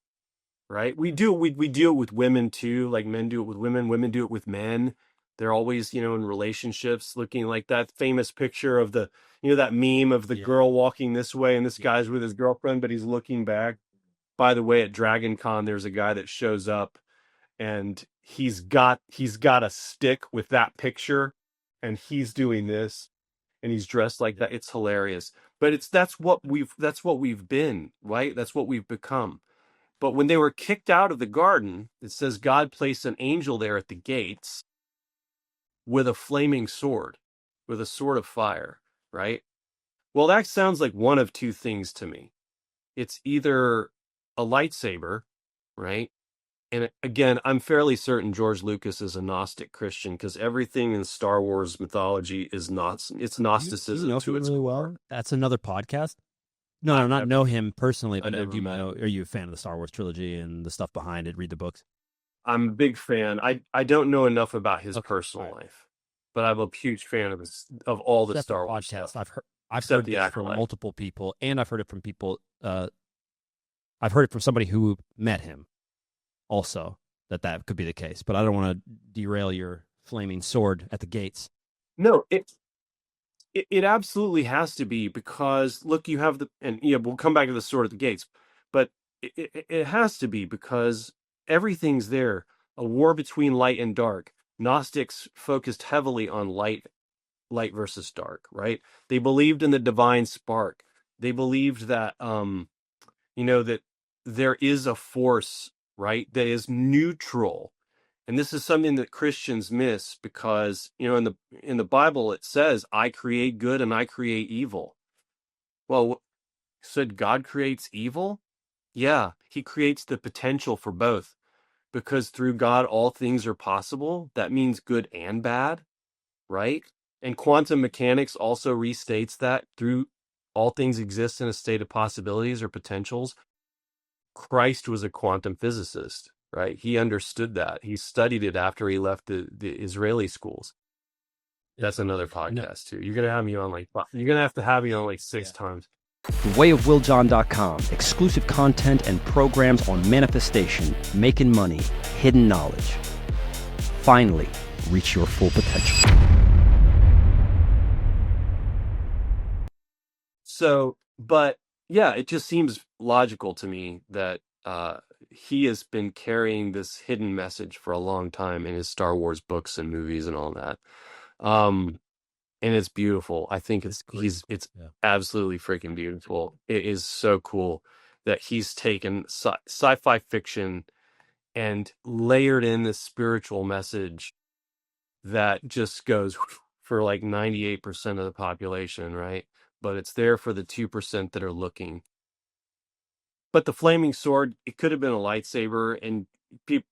right? We do it with women too. Like men do it with women do it with men. They're always, in relationships, looking like that famous picture of that meme of the girl walking this way and this guy's with his girlfriend, but he's looking back. By the way, at Dragon Con, there's a guy that shows up, and he's got a stick with that picture, and he's doing this, and he's dressed like that. It's hilarious. But that's what we've been, right? That's what we've become. But when they were kicked out of the garden, it says God placed an angel there at the gates with a flaming sword, with a sword of fire, right? Well, that sounds like one of two things to me. It's either a lightsaber, right? And again, I'm fairly certain George Lucas is a Gnostic Christian, because everything in Star Wars mythology is not, it's Gnosticism you know to him its really core. well? That's another podcast. No, I've not never, know him personally, I've but never do you met know? him. Are you a fan of the Star Wars trilogy and the stuff behind it? Read the books. I'm a big fan. I don't know enough about his Okay, all personal right. life, but I'm a huge fan of all the Separate Star Wars podcast. stuff, I've except heard the this from Acolyte. multiple people, and I've heard it from people. I've heard it from somebody who met him also, that could be the case. But I don't want to derail your flaming sword at the gates. No, it absolutely has to be, because look, you have we'll come back to the sword at the gates, but it has to be because everything's there. A war between light and dark. Gnostics focused heavily on light versus dark, right? They believed in the divine spark. They believed that that there is a force, right, that is neutral. And this is something that Christians miss, because in the Bible it says, I create good and I create evil. Well, said God creates evil? Yeah, he creates the potential for both, because through God all things are possible. That means good and bad, right? And quantum mechanics also restates that through all things exist in a state of possibilities or potentials. Christ was a quantum physicist, right? He understood that. He studied it after he left the Israeli schools. That's another No, podcast too. You're gonna have me on you're gonna have to have me on like six times. thewayofwilljohn.com. Exclusive content and programs on manifestation, making money, hidden knowledge. Finally, reach your full potential. So, but yeah, it just seems logical to me that he has been carrying this hidden message for a long time in his Star Wars books and movies and all that. Um, and it's beautiful. I think it's Yeah. absolutely freaking beautiful. It is so cool that he's taken sci-fi fiction and layered in this spiritual message that just goes for like 98% of the population, right? But it's there for the 2% that are looking. But the flaming sword, it could have been a lightsaber, and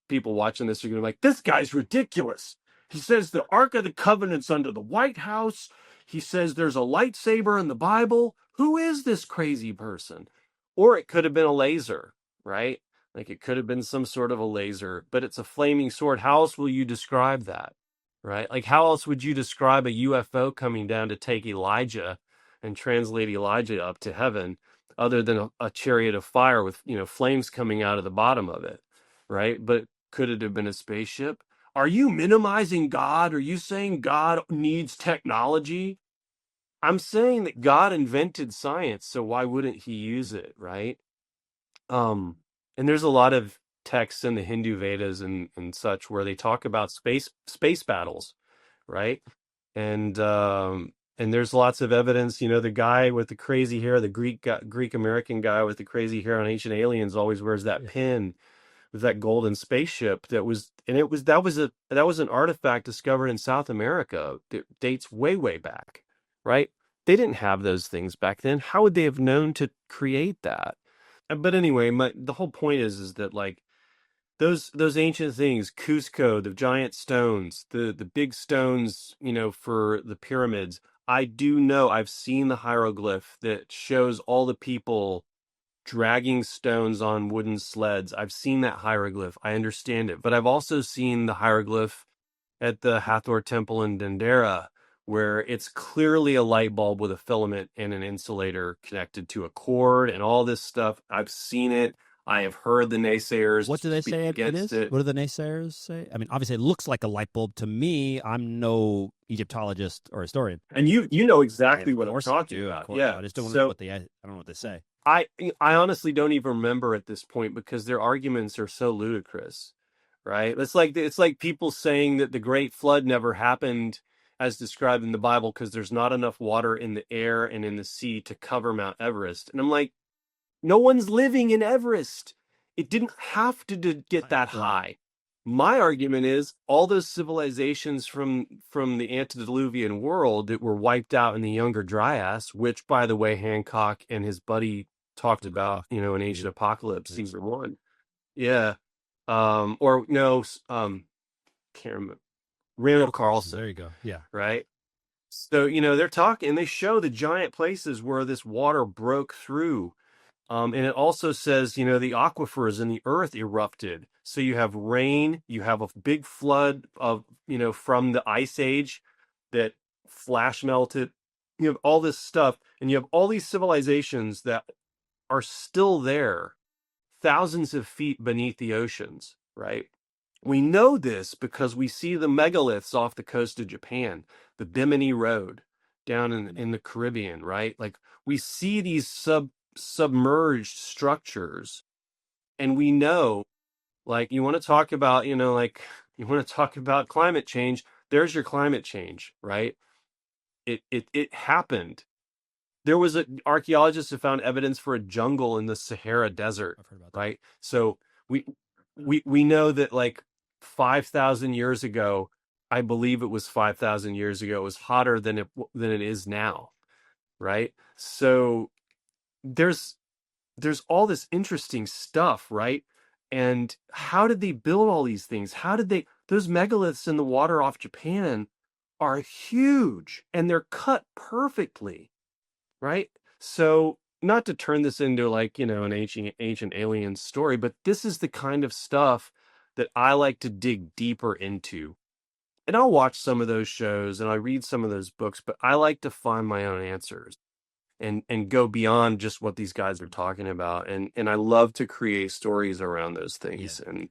people watching this are going to be like, this guy's ridiculous. He says the Ark of the Covenant's under the White House. He says there's a lightsaber in the Bible. Who is this crazy person? Or it could have been a laser, right? Like it could have been some sort of a laser, but it's a flaming sword. How else will you describe that? right? Like, how else would you describe a UFO coming down to take Elijah and translate Elijah up to heaven, other than a chariot of fire with, flames coming out of the bottom of it, right? But could it have been a spaceship? Are you minimizing God? Are you saying God needs technology? I'm saying that God invented science, so why wouldn't he use it, right? Um, and there's a lot of texts in the Hindu Vedas and such where they talk about space battles, right? And there's lots of evidence. The guy with the crazy hair, the Greek American guy with the crazy hair on Ancient Aliens, always wears that pin with that golden spaceship that was an artifact discovered in South America that dates way back, right? They didn't have those things back then. How would they have known to create that? But anyway, the whole point is that, like, those ancient things, Cusco, the giant stones, the big stones, for the pyramids. I do know, I've seen the hieroglyph that shows all the people dragging stones on wooden sleds. I've seen that hieroglyph. I understand it. But I've also seen the hieroglyph at the Hathor Temple in Dendera, where it's clearly a light bulb with a filament and an insulator connected to a cord and all this stuff. I've seen it. I have heard the naysayers What do they speak say it against is? it. What do the naysayers say? I mean, obviously, it looks like a light bulb to me. I'm no Egyptologist or historian. And you know exactly Of what I'm course talking I do. Of about. course. Yeah. I just don't know So what I don't know what they say. I honestly don't even remember at this point because their arguments are so ludicrous, right? It's like people saying that the Great Flood never happened as described in the Bible because there's not enough water in the air and in the sea to cover Mount Everest. And I'm like, no one's living in Everest. It didn't have to get that high. My argument is all those civilizations from the antediluvian world that were wiped out in the Younger Dryas, which, by the way, Hancock and his buddy talked about, in Ancient Apocalypse season 1. Yeah. Or no, can't remember. Randall Carlson. There you go. Yeah. Right. So, they're talking and they show the giant places where this water broke through. And it also says, the aquifers in the earth erupted. So you have rain, you have a big flood of, from the ice age that flash melted. You have all this stuff, and you have all these civilizations that are still there, thousands of feet beneath the oceans, right? We know this because we see the megaliths off the coast of Japan, the Bimini Road down in the Caribbean, right? Like, we see these submerged structures, and we know, like, you want to talk about, you want to talk about climate change. There's your climate change, right? It happened. There was archaeologists have found evidence for a jungle in the Sahara Desert, I've heard about that. right? So we we know that, like, 5,000 years ago, I believe it was 5,000 years ago, it was hotter than it is now, right? So there's all this interesting stuff, right? And how did they build all these things? Those megaliths in the water off Japan are huge and they're cut perfectly, right? So, not to turn this into, like, an ancient alien story, but this is the kind of stuff that I like to dig deeper into. And I'll watch some of those shows and I read some of those books, but I like to find my own answers and go beyond just what these guys are talking about. And I love to create stories around those things. Yeah. And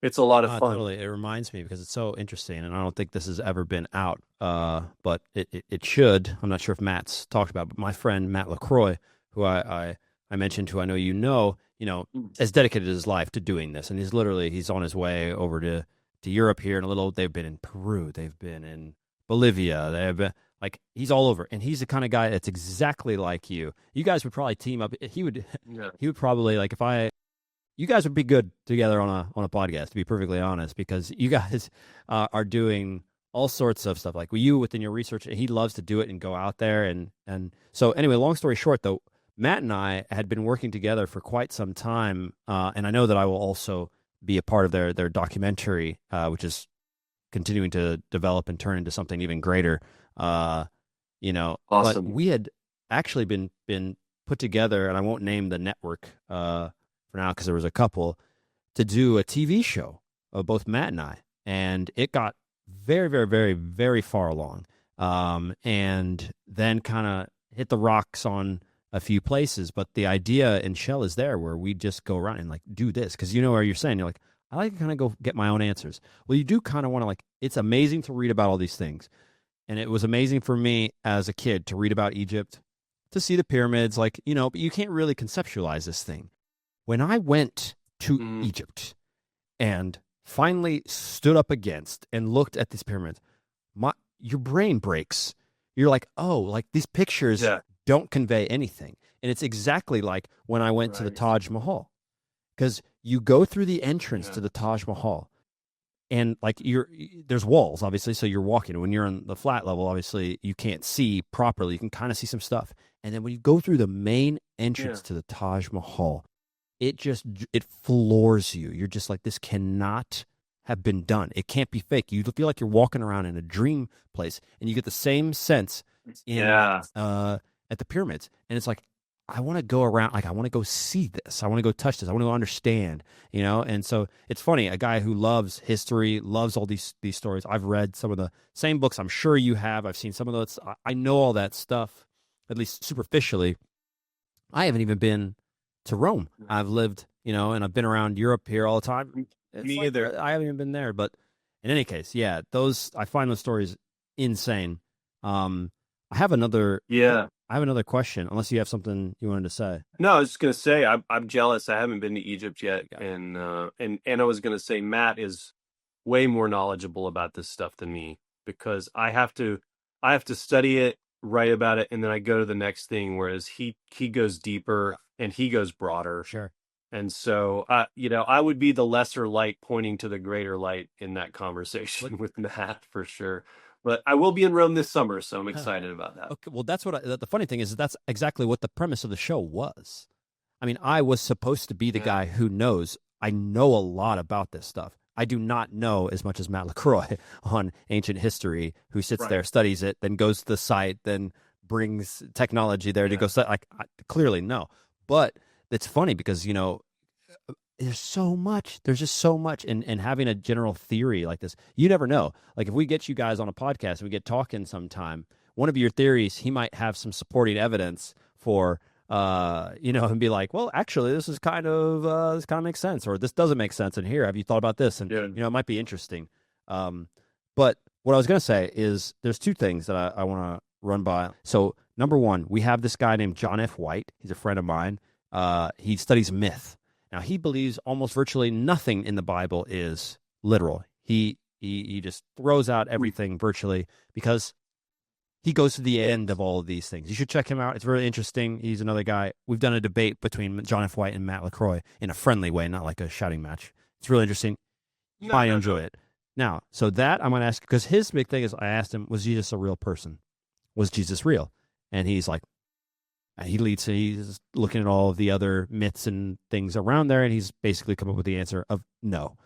it's a lot of fun. Totally. It reminds me because it's so interesting, and I don't think this has ever been out, but it should. I'm not sure if Matt's talked about, but my friend Matt LaCroix, who I mentioned, who I know has dedicated his life to doing this, and he's on his way over to Europe here in a little. They've been in Peru, they've been in Bolivia, they've been, like, he's all over, and he's the kind of guy that's exactly like you. You guys would probably team up. He would probably, like, you guys would be good together on a podcast, to be perfectly honest, because you guys are doing all sorts of stuff. Like, you within your research, he loves to do it and go out there. And so anyway, long story short, though, Matt and I had been working together for quite some time, and I know that I will also be a part of their documentary, which is continuing to develop and turn into something even greater. Awesome. But we had actually been put together, and I won't name the network for now because there was a couple, to do a TV show of both Matt and I, and it got very, very, very, very far along. And then kind of hit the rocks on a few places. But the idea in Shell is there where we just go around and like do this. Cause you know where you're saying, you're like, I like to kind of go get my own answers. Well, you do kind of want to like, it's amazing to read about all these things. And it was amazing for me as a kid to read about Egypt, to see the pyramids, like, you know, but you can't really conceptualize this thing. When I went to Egypt and finally stood up against and looked at these pyramids, your brain breaks. You're like, oh, like these pictures don't convey anything. And it's exactly like when I went to the Taj Mahal, because you go through the entrance to the Taj Mahal, and like there's walls, obviously, so you're walking. When you're on the flat level, obviously you can't see properly. You can kind of see some stuff. And then when you go through the main entrance to the Taj Mahal, it floors you. You're just like, this cannot have been done. It can't be fake. You feel like you're walking around in a dream place, and you get the same sense at the pyramids. And it's like, I want to go around, like I want to go see this. I want to go touch this. I want to go understand, you know? And so it's funny, a guy who loves history, loves all these stories. I've read some of the same books I'm sure you have. I've seen some of those. I know all that stuff, at least superficially. I haven't even been to Rome. I've lived, you know, and I've been around Europe here all the time. Me either. I haven't even been there, but in any case, yeah, I find those stories insane. I have another question, unless you have something you wanted to say. No, I was just gonna say I'm jealous. I haven't been to Egypt yet, and I was gonna say Matt is way more knowledgeable about this stuff than me, because I have to study it, write about it, and then I go to the next thing. Whereas he goes deeper and he goes broader. Sure. And so, you know, I would be the lesser light pointing to the greater light in that conversation with Matt for sure. But I will be in Rome this summer, so I'm excited about that. Okay, well, that's the funny thing is that's exactly what the premise of the show was. I mean, I was supposed to be the guy who knows. I know a lot about this stuff. I do not know as much as Matt LaCroix on ancient history, who sits there, studies it, then goes to the site, then brings technology there to go study. Like, clearly, no. But it's funny because, you know, there's so much. There's just so much. And having a general theory like this, you never know. Like, if we get you guys on a podcast and we get talking sometime, one of your theories, he might have some supporting evidence for, you know, and be like, well, actually, this kind of makes sense, or this doesn't make sense. And here, have you thought about this? And, you know, it might be interesting. But what I was going to say is there's two things that I want to run by. So number one, we have this guy named John F. White. He's a friend of mine. He studies myth. Now, he believes almost virtually nothing in the Bible is literal. He just throws out everything virtually because he goes to the end of all of these things. You should check him out. It's really interesting. He's another guy. We've done a debate between John F. White and Matt LaCroix in a friendly way, not like a shouting match. It's really interesting. You might enjoy it. Now, so that I'm going to ask, because his big thing is, I asked him, was Jesus a real person? Was Jesus real? And he's like, he's looking at all of the other myths and things around there, and he's basically come up with the answer of no.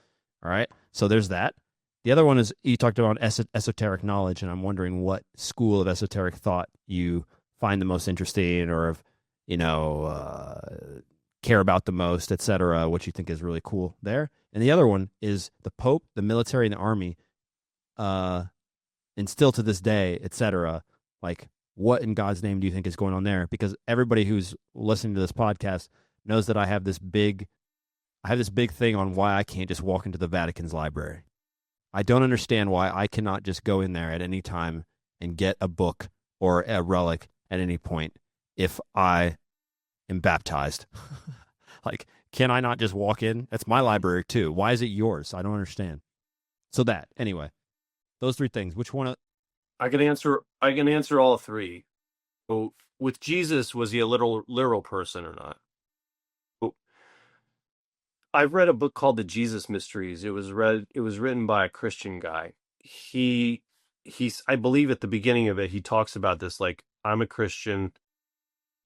All right, so there's that. The other one is, you talked about esoteric knowledge, and I'm wondering what school of esoteric thought you find the most interesting, or if, you know, care about the most, etc., what you think is really cool there. And the other one is the Pope, the military, and the army, and still to this day, etc., like, what in God's name do you think is going on there? Because everybody who's listening to this podcast knows that I have this big thing on why I can't just walk into the Vatican's library. I don't understand why I cannot just go in there at any time and get a book or a relic at any point if I am baptized. Like, can I not just walk in? That's my library too. Why is it yours? I don't understand. So that, anyway, those three things. Which one? I can answer all three. So, with Jesus, was he a literal person or not? So, I've read a book called The Jesus Mysteries. It was written by a Christian guy. I believe at the beginning of it, he talks about this, like, I'm a Christian.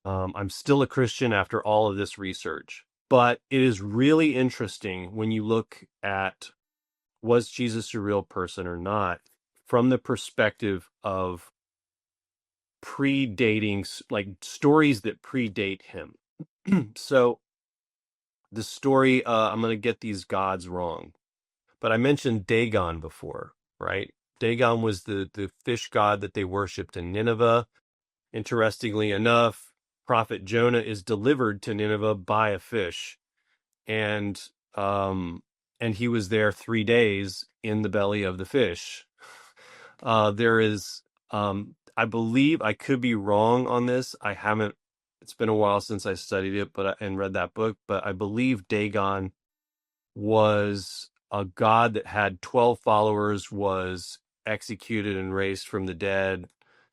I'm still a Christian after all of this research. But it is really interesting when you look at, was Jesus a real person or not, from the perspective of predating, like, stories that predate him. So the story, I'm going to get these gods wrong, but I mentioned Dagon before, right? Dagon was the fish god that they worshipped in Nineveh. Interestingly enough, Prophet Jonah is delivered to Nineveh by a fish, and um, and he was there 3 days in the belly of the fish. There is, I believe, I could be wrong on this. I haven't. It's been a while since I studied it, and read that book. But I believe Dagon was a god that had 12 followers, was executed and raised from the dead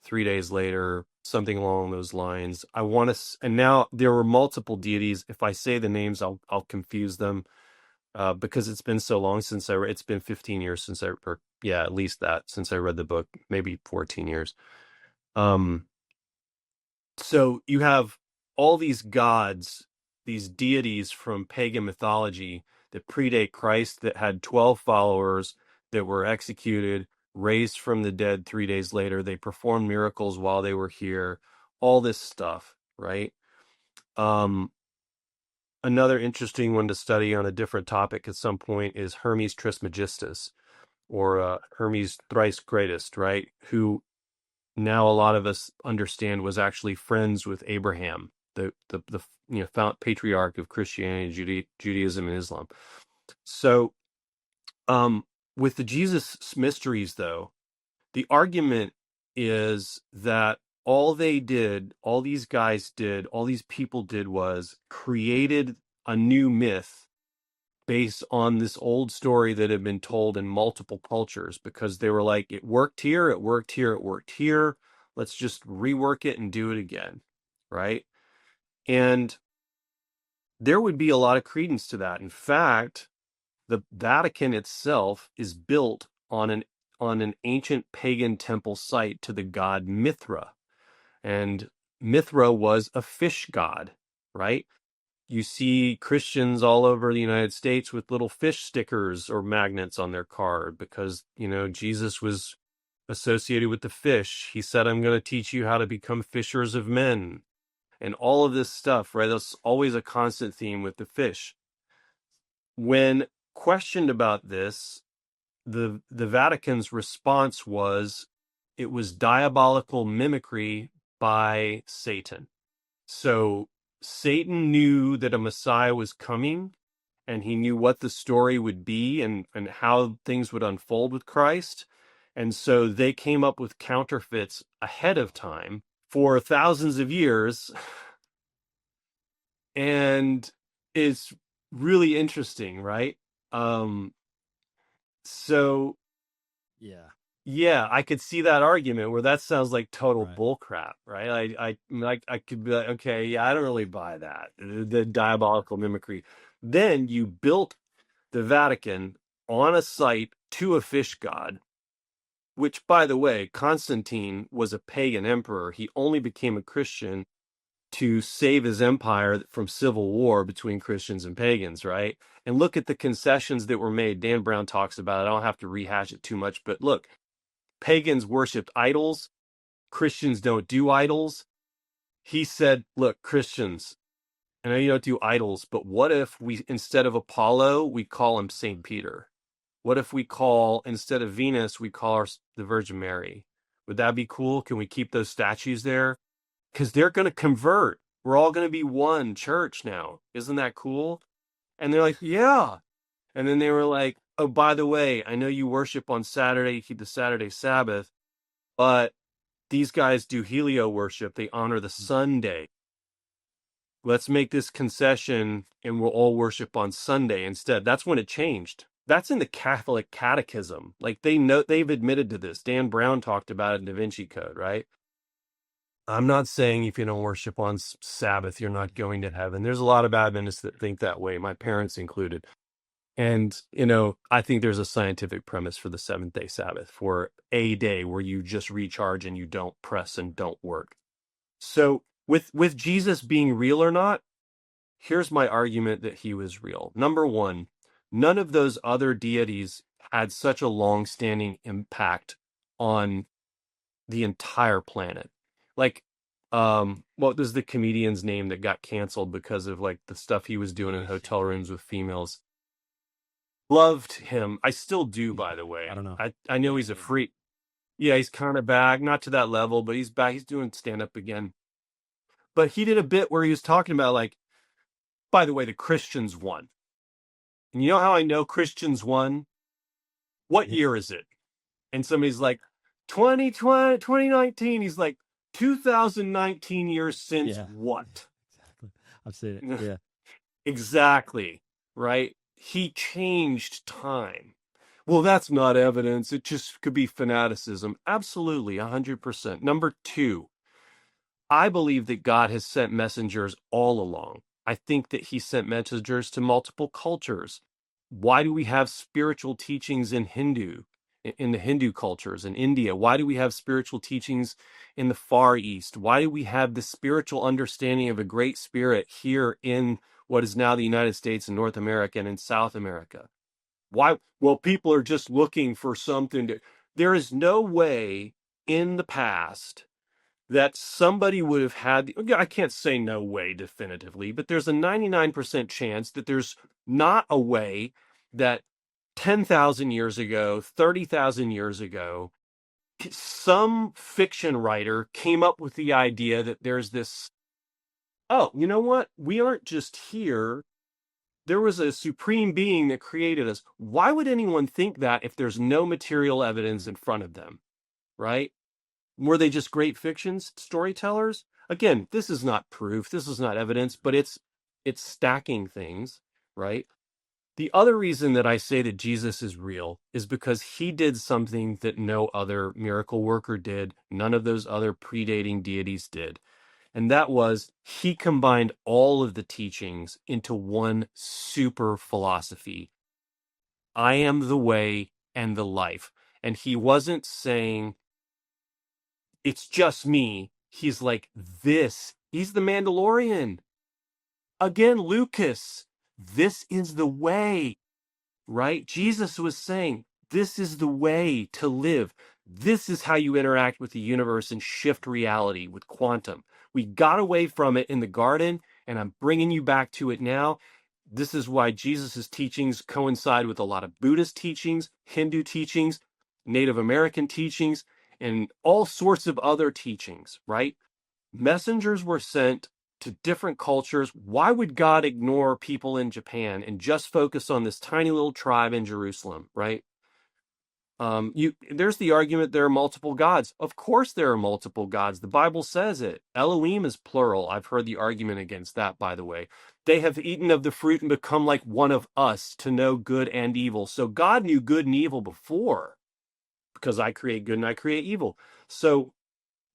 3 days later, something along those lines. I want to, and now there were multiple deities. If I say the names, I'll confuse them, because it's been so long since it's been 15 years since or yeah, at least that, since I read the book, maybe 14 years. Um, so you have all these gods, these deities from pagan mythology that predate Christ, that had 12 followers, that were executed, raised from the dead 3 days later. They performed miracles while they were here, all this stuff, right? Um, Another interesting one to study on a different topic at some point is Hermes Trismegistus, or Hermes thrice greatest, right? Who now a lot of us understand was actually friends with Abraham, the patriarch of Christianity, Judaism, and Islam. So, with the Jesus mysteries, though, the argument is that all these guys did, all these people did, was created a new myth based on this old story that had been told in multiple cultures, because they were like, it worked here, it worked here, it worked here. Let's just rework it and do it again. Right. And there would be a lot of credence to that. In fact, the Vatican itself is built on an ancient pagan temple site to the god Mithra. And Mithra was a fish god, right? You see Christians all over the United States with little fish stickers or magnets on their card because, Jesus was associated with the fish. He said, I'm going to teach you how to become fishers of men, and all of this stuff, right? That's always a constant theme with the fish. When questioned about this, the Vatican's response was it was diabolical mimicry by Satan. So Satan knew that a Messiah was coming, and he knew what the story would be and how things would unfold with Christ. And so they came up with counterfeits ahead of time for thousands of years. And it's really interesting, right? So Yeah. yeah, I could see that argument where that sounds like total Right. bullcrap, right? I could be like, okay, yeah, I don't really buy that, the diabolical mimicry. Then you built the Vatican on a site to a fish god, which, by the way, Constantine was a pagan emperor. He only became a Christian to save his empire from civil war between Christians and pagans, right? And look at the concessions that were made. Dan Brown talks about it. I don't have to rehash it too much, but look, pagans worshipped idols. Christians don't do idols. He said, look, Christians, I know you don't do idols, but what if we, instead of Apollo, we call him St. Peter? What if we call, instead of Venus, we call the Virgin Mary? Would that be cool? Can we keep those statues there? Because they're going to convert. We're all going to be one church now. Isn't that cool? And they're like, yeah. And then they were like, oh, by the way, I know you worship on Saturday, you keep the Saturday Sabbath, but these guys do helio worship. They honor the Sunday. Let's make this concession and we'll all worship on Sunday instead. That's when it changed. That's in the Catholic Catechism. Like they've admitted to this. Dan Brown talked about it in Da Vinci Code, right? I'm not saying if you don't worship on Sabbath, you're not going to heaven. There's a lot of Adventists that think that way, my parents included. And, I think there's a scientific premise for the Seventh-day Sabbath, for a day where you just recharge and you don't press and don't work. So with Jesus being real or not, here's my argument that he was real. Number one, none of those other deities had such a long-standing impact on the entire planet. Like, what was the comedian's name that got canceled because of like the stuff he was doing in hotel rooms with females? Loved him. I still do, by the I way. don't know. I know he's a freak. Yeah, he's kind of back, not to that level, but he's back. He's doing stand up again. But he did a bit where he was talking about, like, by the way, the Christians won. And you know how I know Christians won? What Yeah. year is it? And somebody's like, 2020, 2019. He's like, 2019 years since Yeah. what? Exactly. I've seen it. Yeah. Exactly. Right? He changed time. Well, that's not evidence. It just could be fanaticism. Absolutely, 100%. Number two, I believe that God has sent messengers all along. I think that he sent messengers to multiple cultures. Why do we have spiritual teachings in the Hindu cultures in India? Why do we have spiritual teachings in the Far East? Why do we have the spiritual understanding of a great spirit here in what is now the United States and North America and in South America? Why? Well, people are just looking for something to. There is no way in the past that somebody would have had. I can't say no way definitively, but there's a 99% chance that there's not a way that 10,000 years ago, 30,000 years ago, some fiction writer came up with the idea that there's this, oh, you know what? We aren't just here. There was a supreme being that created us. Why would anyone think that if there's no material evidence in front of them, right? Were they just great fictions storytellers? Again, this is not proof, this is not evidence, but it's stacking things, right? The other reason that I say that Jesus is real is because he did something that no other miracle worker did, none of those other predating deities did. And that was he combined all of the teachings into one super philosophy. I am the way and the life. And he wasn't saying, it's just me. He's like, he's the Mandalorian. Again, Lucas, this is the way, right? Jesus was saying, this is the way to live. This is how you interact with the universe and shift reality with quantum. We got away from it in the garden, and I'm bringing you back to it now. This is why Jesus' teachings coincide with a lot of Buddhist teachings, Hindu teachings, Native American teachings, and all sorts of other teachings, right? Messengers were sent to different cultures. Why would God ignore people in Japan and just focus on this tiny little tribe in Jerusalem, right? There's the argument there are multiple gods. Of course there are multiple gods. The Bible says it. Elohim is plural. I've heard the argument against that, by the way. They have eaten of the fruit and become like one of us to know good and evil. So God knew good and evil before, because I create good and I create evil. So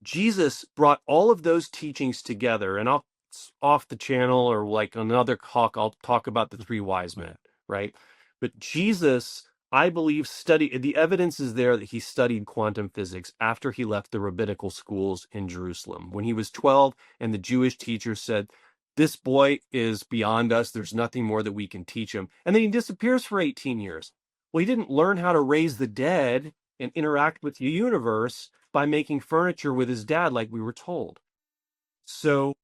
Jesus brought all of those teachings together, and I'll off the channel or like another talk, I'll talk about the three wise men, right? But Jesus, I believe, studied, the evidence is there that he studied quantum physics after he left the rabbinical schools in Jerusalem. When he was 12 and the Jewish teachers said, this boy is beyond us, there's nothing more that we can teach him. And then he disappears for 18 years. Well, he didn't learn how to raise the dead and interact with the universe by making furniture with his dad, like we were told. So,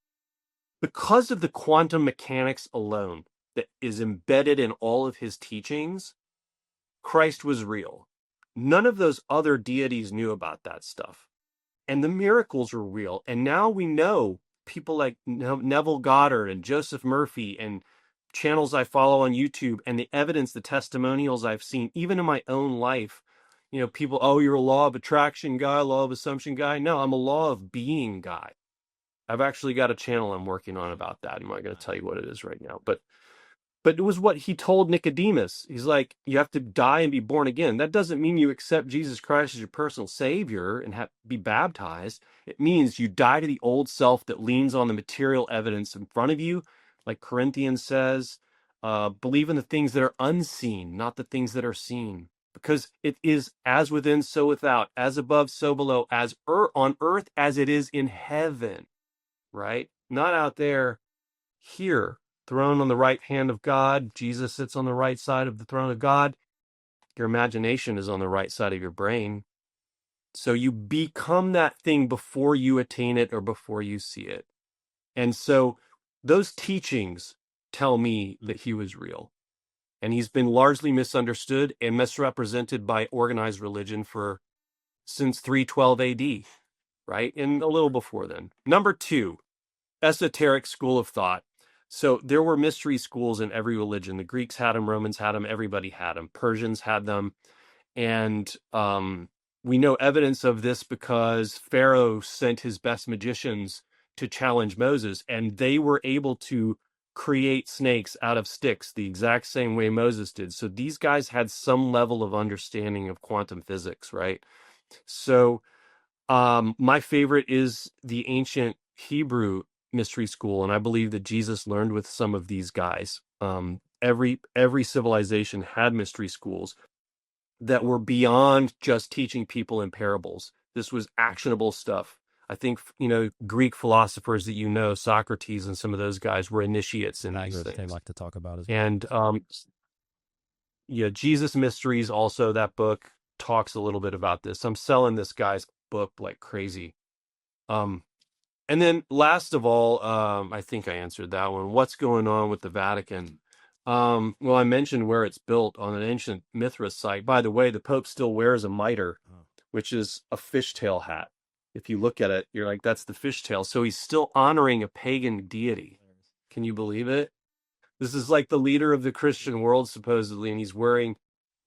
because of the quantum mechanics alone that is embedded in all of his teachings, Christ was real. None of those other deities knew about that stuff. And the miracles were real. And now we know people like Neville Goddard and Joseph Murphy and channels I follow on YouTube and the evidence, the testimonials I've seen, even in my own life. You know, people, oh, you're a law of attraction guy, law of assumption guy. No, I'm a law of being guy. I've actually got a channel I'm working on about that. I'm not going to tell you what it is right now, but it was what he told Nicodemus. He's like, you have to die and be born again. That doesn't mean you accept Jesus Christ as your personal savior and be baptized. It means you die to the old self that leans on the material evidence in front of you, like Corinthians says. Believe in the things that are unseen, not the things that are seen. Because it is as within, so without, as above, so below, as on earth as it is in heaven, right? Not out there, here. Throne on the right hand of God. Jesus sits on the right side of the throne of God. Your imagination is on the right side of your brain. So you become that thing before you attain it or before you see it. And so those teachings tell me that he was real. And he's been largely misunderstood and misrepresented by organized religion for since 312 AD, right? And a little before then. Number two, esoteric school of thought. So there were mystery schools in every religion. The Greeks had them, Romans had them, everybody had them. Persians had them. And we know evidence of this because Pharaoh sent his best magicians to challenge Moses, and they were able to create snakes out of sticks the exact same way Moses did. So these guys had some level of understanding of quantum physics, right? So my favorite is the ancient Hebrew mystery school, and I believe that Jesus learned with some of these guys. Every civilization had mystery schools that were beyond just teaching people in parables. This was actionable stuff. I think, Greek philosophers that Socrates and some of those guys were initiates in these They things. like to talk about as well. And yeah, Jesus Mysteries, also that book talks a little bit about this. I'm selling this guy's book like crazy. Um, and then last of all, I think I answered that one. What's going on with the Vatican? Well, I mentioned where it's built on an ancient Mithras site. By the way, the Pope still wears a mitre, which is a fishtail hat. If you look at it, you're like, that's the fishtail. So he's still honoring a pagan deity. Can you believe it? This is like the leader of the Christian world, supposedly, and he's wearing.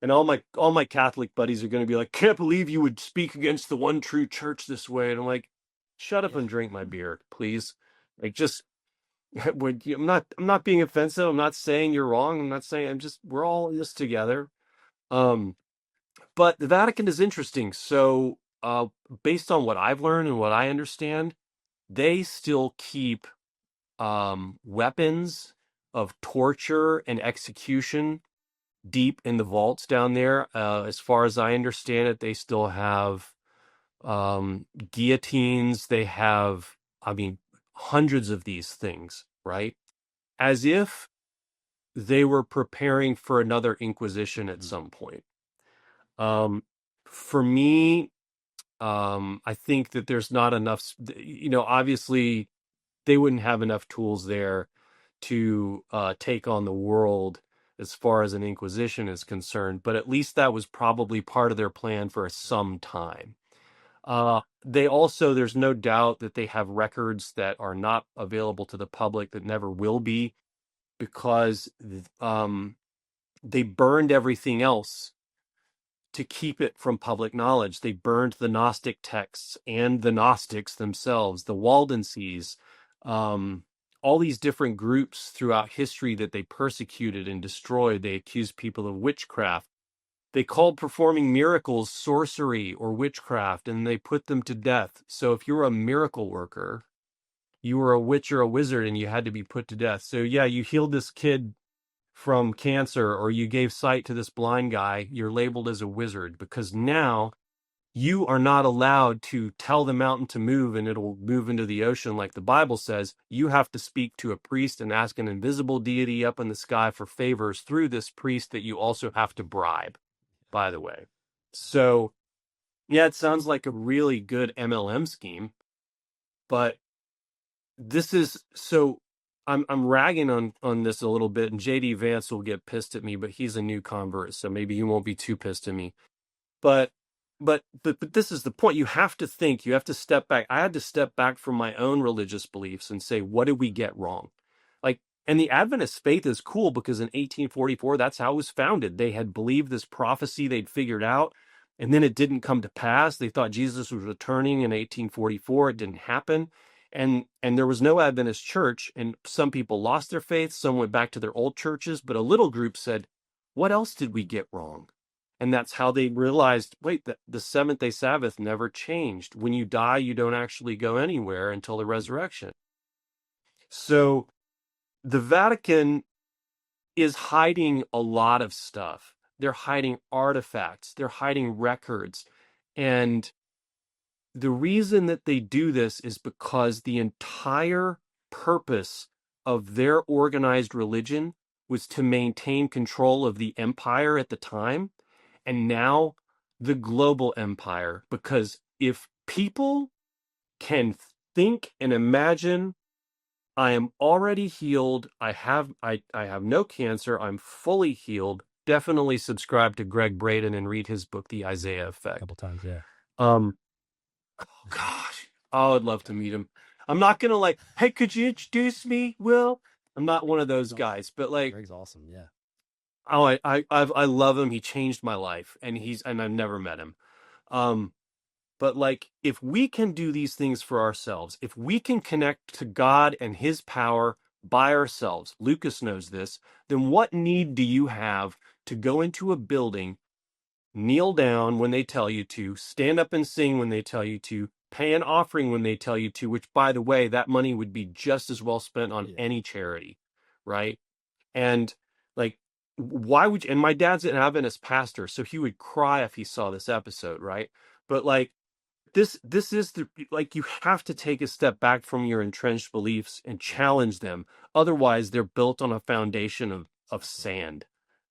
And all my Catholic buddies are going to be like, can't believe you would speak against the one true church this way. And I'm like, shut up and drink my beer, please. Like, just I'm not being offensive. I'm not saying you're wrong. We're all in this together. Um, but the Vatican is interesting. So, based on what I've learned and what I understand, they still keep weapons of torture and execution deep in the vaults down there. As far as I understand it, they still have guillotines. They have, hundreds of these things, right? As if they were preparing for another Inquisition at some point. For me, I think that there's not enough, obviously they wouldn't have enough tools there to take on the world as far as an Inquisition is concerned, but at least that was probably part of their plan for some time. There's no doubt that they have records that are not available to the public, that never will be, because they burned everything else to keep it from public knowledge. They burned the Gnostic texts and the Gnostics themselves, the Waldenses, all these different groups throughout history that they persecuted and destroyed. They accused people of witchcraft. They called performing miracles sorcery or witchcraft, and they put them to death. So if you were a miracle worker, you were a witch or a wizard, and you had to be put to death. So yeah, you healed this kid from cancer, or you gave sight to this blind guy, you're labeled as a wizard, because now you are not allowed to tell the mountain to move and it'll move into the ocean like the Bible says. You have to speak to a priest and ask an invisible deity up in the sky for favors through this priest that you also have to bribe, by the way. So, yeah, it sounds like a really good MLM scheme, but this is so I'm ragging on this a little bit, and JD Vance will get pissed at me, but he's a new convert, so maybe he won't be too pissed at me. But but this is the point. You have to think, you have to step back. I had to step back from my own religious beliefs and say, what did we get wrong? Like, and the Adventist faith is cool because in 1844, that's how it was founded. They had believed this prophecy they'd figured out, and then it didn't come to pass. They thought Jesus was returning in 1844. It didn't happen. And there was no Adventist church, and some people lost their faith. Some went back to their old churches, but a little group said, what else did we get wrong? And that's how they realized, wait, the seventh-day Sabbath never changed. When you die, you don't actually go anywhere until the resurrection. So the Vatican is hiding a lot of stuff. They're hiding artifacts. They're hiding records. And the reason that they do this is because the entire purpose of their organized religion was to maintain control of the empire at the time, and now the global empire. Because if people can think and imagine I am already healed. I have no cancer. I'm fully healed. Definitely subscribe to Greg Braden and read his book, The Isaiah A Effect. couple times, yeah. Um, Gosh, I would love to meet him. I'm not gonna like, hey, could you introduce me, Will? I'm not one of those No, guys, but like, Greg's awesome. Yeah. oh, I love him. He changed my life, and I've never met him. Um, but like, if we can do these things for ourselves, if we can connect to God and His power by ourselves, Lucas knows this, then what need do you have to go into a building, kneel down when they tell you to, stand up and sing when they tell you to, pay an offering when they tell you to, which, by the way, that money would be just as well spent on Yeah. any charity, right? And like, why would you? And my dad's an Adventist pastor, so he would cry if he saw this episode, right? But like, this is the, like, you have to take a step back from your entrenched beliefs and challenge them. Otherwise, they're built on a foundation of sand,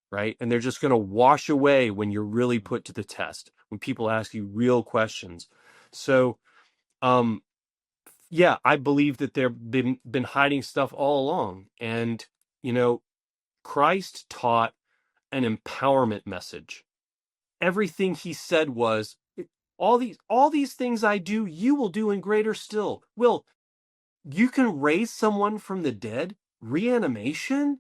right? And they're just going to wash away when you're really put to the test, when people ask you real questions. So, um, yeah, I believe that they've been hiding stuff all along. And, you know, Christ taught an empowerment message. Everything he said was, all these things I do, you will do in greater still. Will, you can raise someone from the dead? Reanimation?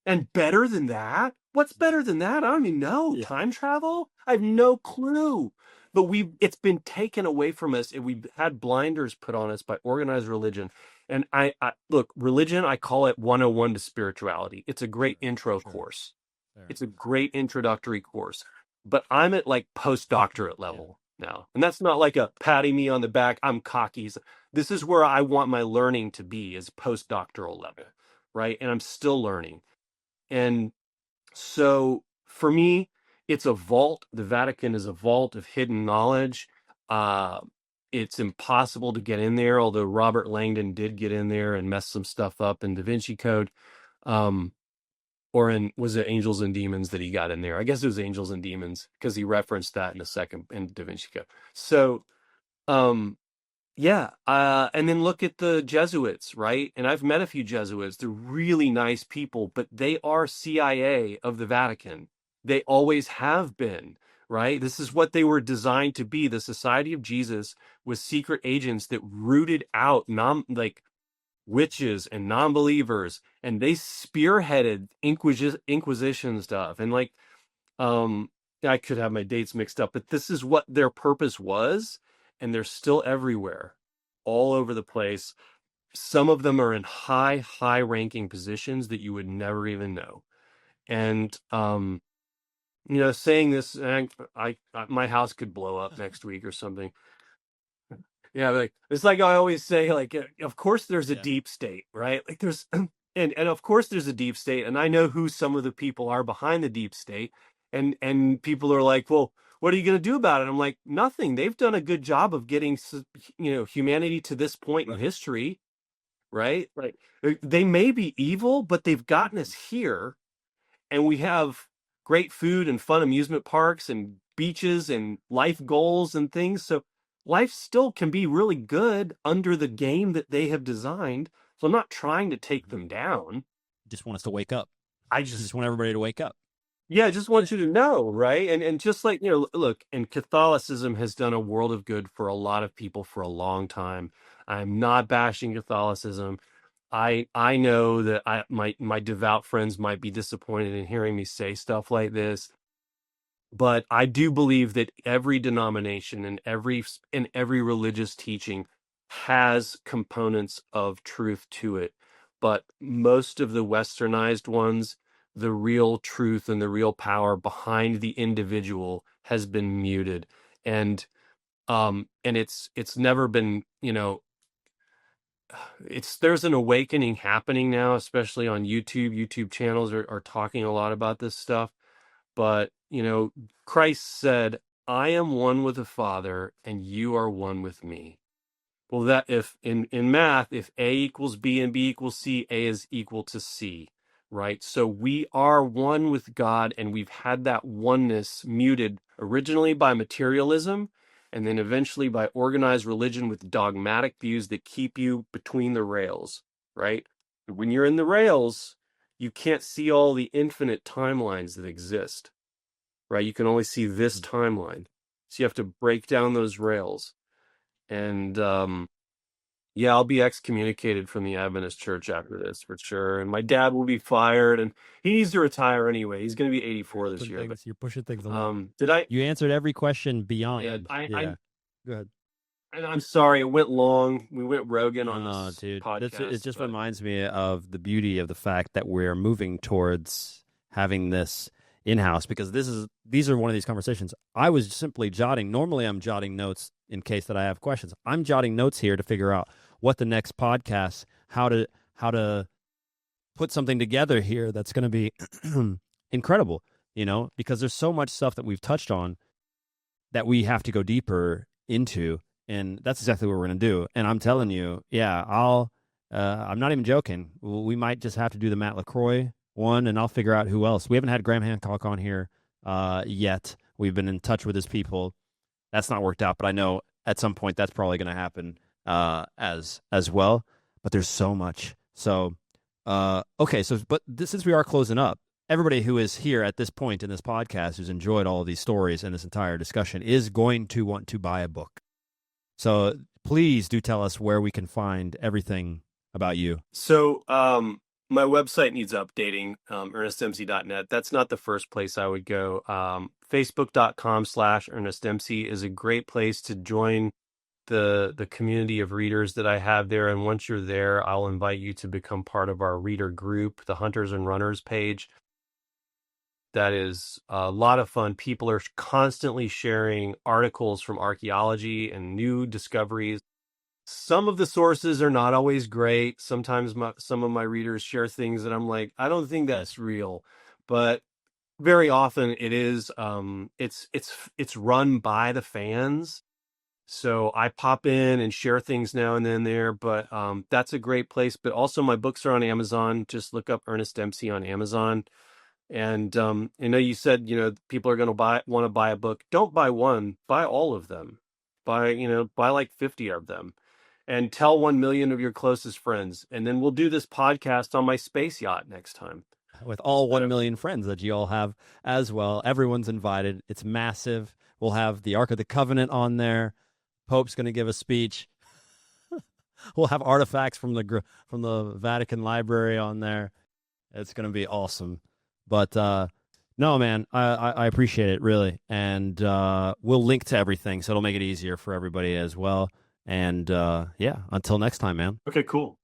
And better than that? What's better than that? I don't even know. Yeah. Time travel? I have no clue. But it's been taken away from us, and we've had blinders put on us by organized religion. And I look, religion, I call it 101 to spirituality. It's a great intro course. Sure. It's a great introductory course. But I'm at like postdoctorate level now. And that's not like a patting me on the back, I'm cocky. This is where I want my learning to be, is postdoctoral level, right? And I'm still learning. And so for me, it's a vault. The Vatican is a vault of hidden knowledge. Uh, it's impossible to get in there, although Robert Langdon did get in there and mess some stuff up in Da Vinci Code. Um, or was it Angels and Demons that he got in there? I guess it was Angels and Demons, because he referenced that in a second in Da Vinci Code. So, um, yeah, and then look at the Jesuits, right? And I've met a few Jesuits. They're really nice people, but they are CIA of the Vatican. They always have been, right? This is what they were designed to be. The Society of Jesus was secret agents that rooted out witches and non-believers, and they spearheaded Inquisition stuff. And like, um, I could have my dates mixed up, but this is what their purpose was, and they're still everywhere, all over the place. Some of them are in high ranking positions that you would never even know. And saying this, my house could blow up next week or something. Yeah, like it's like I always say, like, of course there's a deep state, right? Like there's and of course there's a deep state, and I know who some of the people are behind the deep state, and people are like, well, what are you going to do about it? I'm like, nothing. They've done a good job of getting humanity to this point in history, right? Like they may be evil, but they've gotten us here, and we have great food and fun amusement parks and beaches and life goals and things. So life still can be really good under the game that they have designed. So I'm not trying to take them down. Just want us to wake up. I I just want everybody to wake up. Yeah, I just want you to know, right? And just like, look, and Catholicism has done a world of good for a lot of people for a long time. I'm not bashing Catholicism. I know that my devout friends might be disappointed in hearing me say stuff like this, but I do believe that every denomination and every religious teaching has components of truth to it. But most of the westernized ones, the real truth and the real power behind the individual has been muted. And it's never been, there's an awakening happening now, especially on YouTube. YouTube channels are talking a lot about this stuff. But, Christ said, I am one with the Father, and you are one with me. Well, that if in math, if A equals B and B equals C, A is equal to C, right? So we are one with God, and we've had that oneness muted originally by materialism, and then eventually by organized religion with dogmatic views that keep you between the rails. right? When you're in the rails, you can't see all the infinite timelines that exist, right? You can only see this timeline. So you have to break down those rails. And yeah, I'll be excommunicated from the Adventist church after this for sure. And my dad will be fired, and he needs to retire anyway. He's going to be 84 this year. But You're pushing things along. did I? You answered every question beyond. Yeah, Go ahead. and I'm sorry, it went long. We went Rogan on this Dude, podcast. it just but reminds me of the beauty of the fact that we're moving towards having this in-house, because these are one of these conversations. I was simply jotting. Normally, I'm jotting notes in case that I have questions. I'm jotting notes here to figure out what the next podcast, how to put something together here that's going to be incredible. Because there's so much stuff that we've touched on that we have to go deeper into. And that's exactly what we're going to do. And I'm telling you, yeah, I'm not even joking. We might just have to do the Matt LaCroix one, and I'll figure out who else. We haven't had Graham Hancock on here yet. We've been in touch with his people. That's not worked out, but I know at some point that's probably going to happen as well. But there's so much. So, okay. Since we are closing up, everybody who is here at this point in this podcast who's enjoyed all of these stories and this entire discussion is going to want to buy a book. So please do tell us where we can find everything about you. So my website needs updating, ernestdempsey.net. That's not the first place I would go. Facebook.com/Ernest Dempsey is a great place to join the community of readers that I have there. And once you're there, I'll invite you to become part of our reader group, the Hunters and Runners page. That is a lot of fun. People are constantly sharing articles from archaeology and new discoveries. Some of the sources are not always great. Sometimes some of my readers share things that I'm like, I don't think that's real. But very often it is. It's run by the fans. So I pop in and share things now and then there. But that's a great place. But also my books are on Amazon. Just look up Ernest Dempsey on Amazon. And I know you said, people are going to want to buy a book. Don't buy one, buy all of them. Buy like 50 of them, and tell 1 million of your closest friends. And then we'll do this podcast on my space yacht next time. With all 1 million friends that you all have as well. Everyone's invited. It's massive. We'll have the Ark of the Covenant on there. Pope's going to give a speech. We'll have artifacts from the Vatican library on there. It's going to be awesome. But no, man, I appreciate it, really. And we'll link to everything, so it'll make it easier for everybody as well. And yeah, until next time, man. Okay, cool.